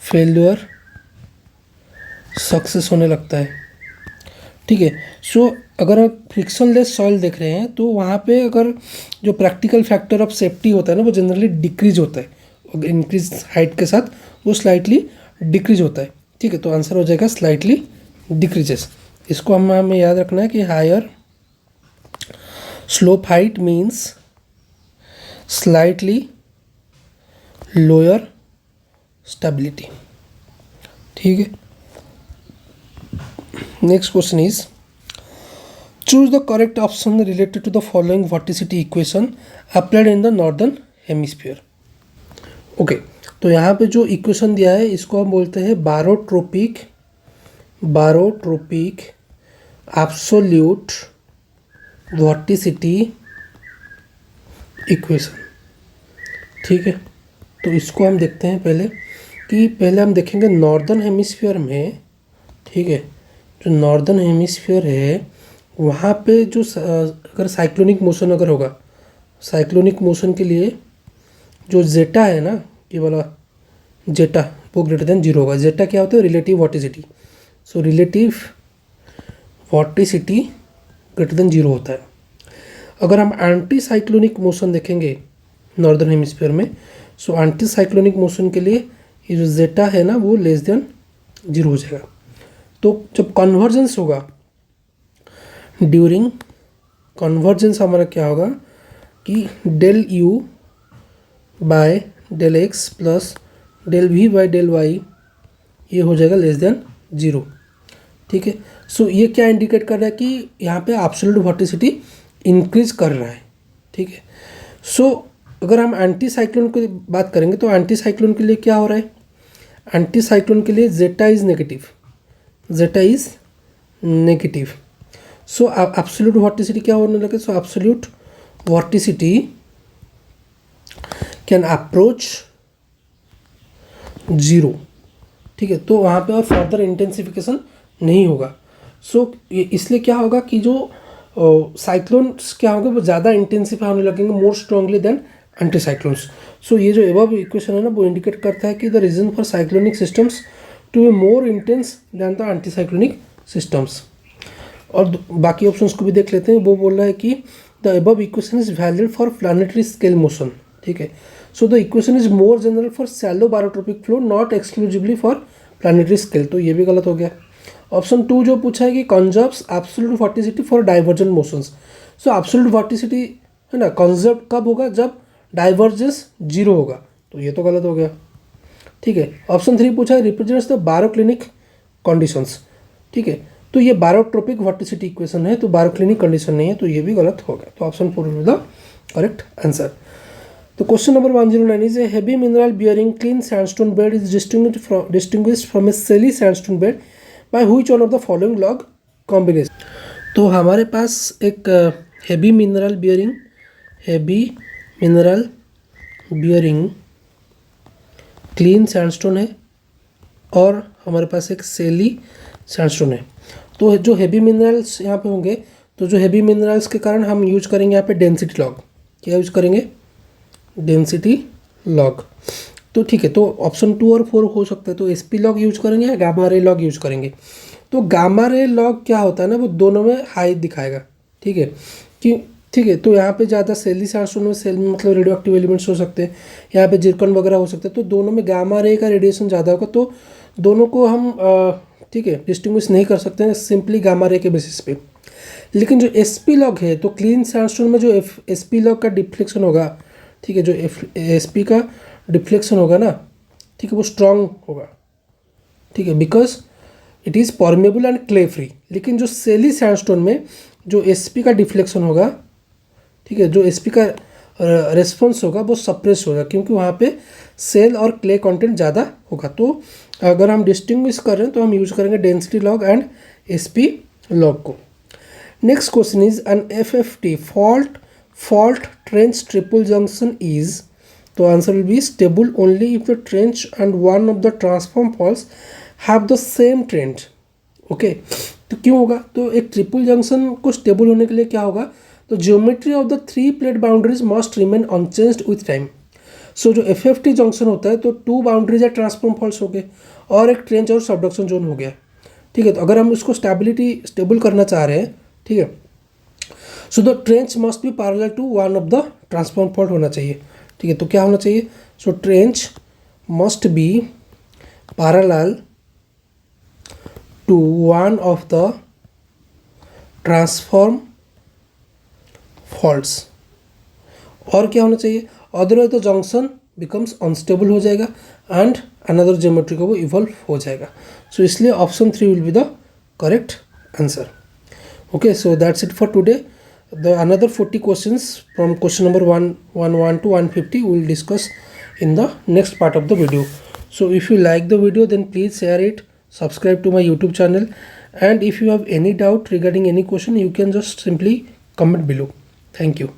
S1: फेल्यूर सक्सेस होने लगता है, ठीक है। सो अगर आप फ्रिक्शनलेस सॉइल देख रहे हैं तो वहाँ पे अगर जो प्रैक्टिकल फैक्टर ऑफ सेफ्टी होता है ना वो जनरली डिक्रीज होता है, इंक्रीज हाइट के साथ वो स्लाइटली डिक्रीज होता है, ठीक है। तो आंसर हो जाएगा स्लाइटली डिक्रीजेस। इसको हमें याद रखना है कि higher slope height means slightly lower stability, ठीक है। Next question is, choose the correct option related to the following vorticity equation applied in the northern hemisphere. Okay, तो यहाँ पे जो इक्वेशन दिया है इसको हम बोलते हैं बारोट्रोपिक एब्सोल्यूट वर्टिसिटी इक्वेशन, ठीक है। तो इसको हम देखते हैं पहले कि पहले हम देखेंगे नॉर्दर्न हेमिस्फीयर में, ठीक है, जो नॉर्दर्न हेमिस्फीयर है वहाँ पे जो अगर साइक्लोनिक मोशन अगर होगा, साइक्लोनिक मोशन के लिए जो जेटा है ना, ये वाला जेटा वो ग्रेटर देन 0 होगा। जेटा क्या होता है, relative वर्टिसिटी। So relative वर्टिसिटी greater than 0 होता है। अगर हम एंटी साइक्लोनिक मोशन देखेंगे नॉर्दर्न हेमिस्फीयर में, सो एंटी साइक्लोनिक मोशन के लिए ये जो जेटा है ना वो लेस देन 0 हो जाएगा। तो जब कन्वर्जेंस होगा, ड्यूरिंग कन्वर्जेंस हमारा क्या होगा कि del U by del X plus del V by del Y ये हो जाएगा लेस देन 0, ठीक है। सो ये क्या इंडिकेट कर रहा है कि यहाँ पे एब्सोल्यूट वर्टिसिटी इंक्रीज कर रहा है, ठीक है। सो अगर हम एंटी साइक्लोन की बात करेंगे तो एंटी साइक्लोन के लिए क्या हो रहा है, एंटी साइक्लोन के लिए zeta is negative, zeta is negative. So absolute vorticity क्या होने लगे, so absolute vorticity can approach 0, ठीक है। तो वहाँ पे और फर्दर इंटेंसिफिकेशन नहीं होगा। सो इसलिए क्या होगा कि जो साइक्लोन्स क्या होंगे वो ज़्यादा इंटेंसिफाई होने लगेंगे, more strongly than anti cyclones. So ये जो एबव इक्वेशन है ना वो इंडिकेट करता है कि the reason for cyclonic systems to be more intense than the anti cyclonic systems. और बाकी ऑप्शंस को भी देख लेते हैं। वो बोल रहा है कि the above equation is valid for planetary scale motion, ठीक है। So the equation is more general for shallow barotropic flow, not exclusively for planetary scale, तो ये भी गलत हो गया। ऑप्शन 2 जो पूछा है कि conserves absolute vorticity for divergent motions. So absolute vorticity है ना कंजर्व कब होगा, जब डाइवर्जेंस 0 होगा, तो ये तो गलत हो गया, ठीक है। ऑप्शन 3 पूछा है रिप्रेजेंट्स द बारोक्लिनिक कंडीशंस, ठीक है। तो ये बारोट्रोपिक वर्टिसिटी इक्वेशन है, तो बारोक्लिनिक कंडीशन नहीं है, तो ये भी गलत हो गया। तो option 4 is the correct answer. तो question number 109 is a heavy mineral bearing clean sandstone bed is distinguished from a shaly sandstone bed by which one of the following log combination. तो हमारे पास एक heavy mineral bearing, clean sandstone है और हमारे पास एक सेली सैंडस्टोन है। तो जो हेवी मिनरल्स यहाँ पे होंगे, तो जो हेवी मिनरल्स के कारण हम यूज करेंगे यहाँ पे डेंसिटी लॉग। क्या यूज करेंगे? Density log. तो ठीक है, तो ऑप्शन 2 और 4 हो सकता है। तो एसपी लॉग यूज करेंगे या गामा रे लॉग यूज करेंगे? तो गामा रे लॉग क्या होता है ना, वो दोनों में हाई दिखाएगा। ठीक है कि ठीक है, तो यहाँ पे ज़्यादा सेली सैंडस्टोन में सेल में मतलब रेडियो एक्टिव एलिमेंट्स हो सकते हैं, यहाँ पे जिरकन वगैरह हो सकते हैं। तो दोनों में गामा रे का रेडिएशन ज़्यादा होगा, तो दोनों को हम ठीक है डिस्टिंग्विश नहीं कर सकते हैं सिंपली गामा रे के बेसिस पे। लेकिन जो एसपी लॉग है, तो क्लीन सैंडस्टोन में जो एसपी लॉग का डिफ्लेक्शन होगा, ठीक है, जो एसपी का डिफ्लेक्शन होगा ना, ठीक है, वो स्ट्रॉन्ग होगा। ठीक है, because it is permeable and clay free. लेकिन जो सेली सैंडस्टोन में जो एसपी का डिफ्लेक्शन होगा, ठीक है, जो एसपी का रेस्पॉन्स होगा वो सप्रेस होगा, क्योंकि वहाँ पे सेल और क्ले कंटेंट ज़्यादा होगा। तो अगर हम डिस्टिंग्विश कर रहे हैं तो हम यूज करेंगे density log and SP log को। Next question is an FFT fault trench triple junction is, तो answer will be stable only if the trench and one of the transform faults have the same trench. Okay, तो क्यों होगा? तो एक ट्रिपल जंक्शन को स्टेबल होने के लिए क्या होगा? तो geometry of the 3 plate boundaries must remain unchanged with time. So जो एफएफटी जंक्शन होता है, तो 2 बाउंड्रीज या ट्रांसफॉर्म फॉल्स हो गए और एक ट्रेंच और सबडक्शन जोन हो गया। ठीक है, तो अगर हम उसको स्टेबल करना चाह रहे हैं, ठीक है, so the trench must be parallel to one of the transform fault होना चाहिए। ठीक है, तो क्या होना चाहिए? So trench must be parallel to one of the transform faults. और क्या होना चाहिए? Otherwise the junction becomes unstable हो जाएगा एंड अनदर ज्योमेट्री को वो इवॉल्व हो जाएगा। सो इसलिए option 3 will be the correct answer. Okay, so that's it for today. The another 40 questions from question number 111 to 150 we will discuss in the next part of the video. So if you like the video, then please share it, subscribe to my YouTube channel, and if you have any doubt regarding any question, you can just simply comment below. Thank you.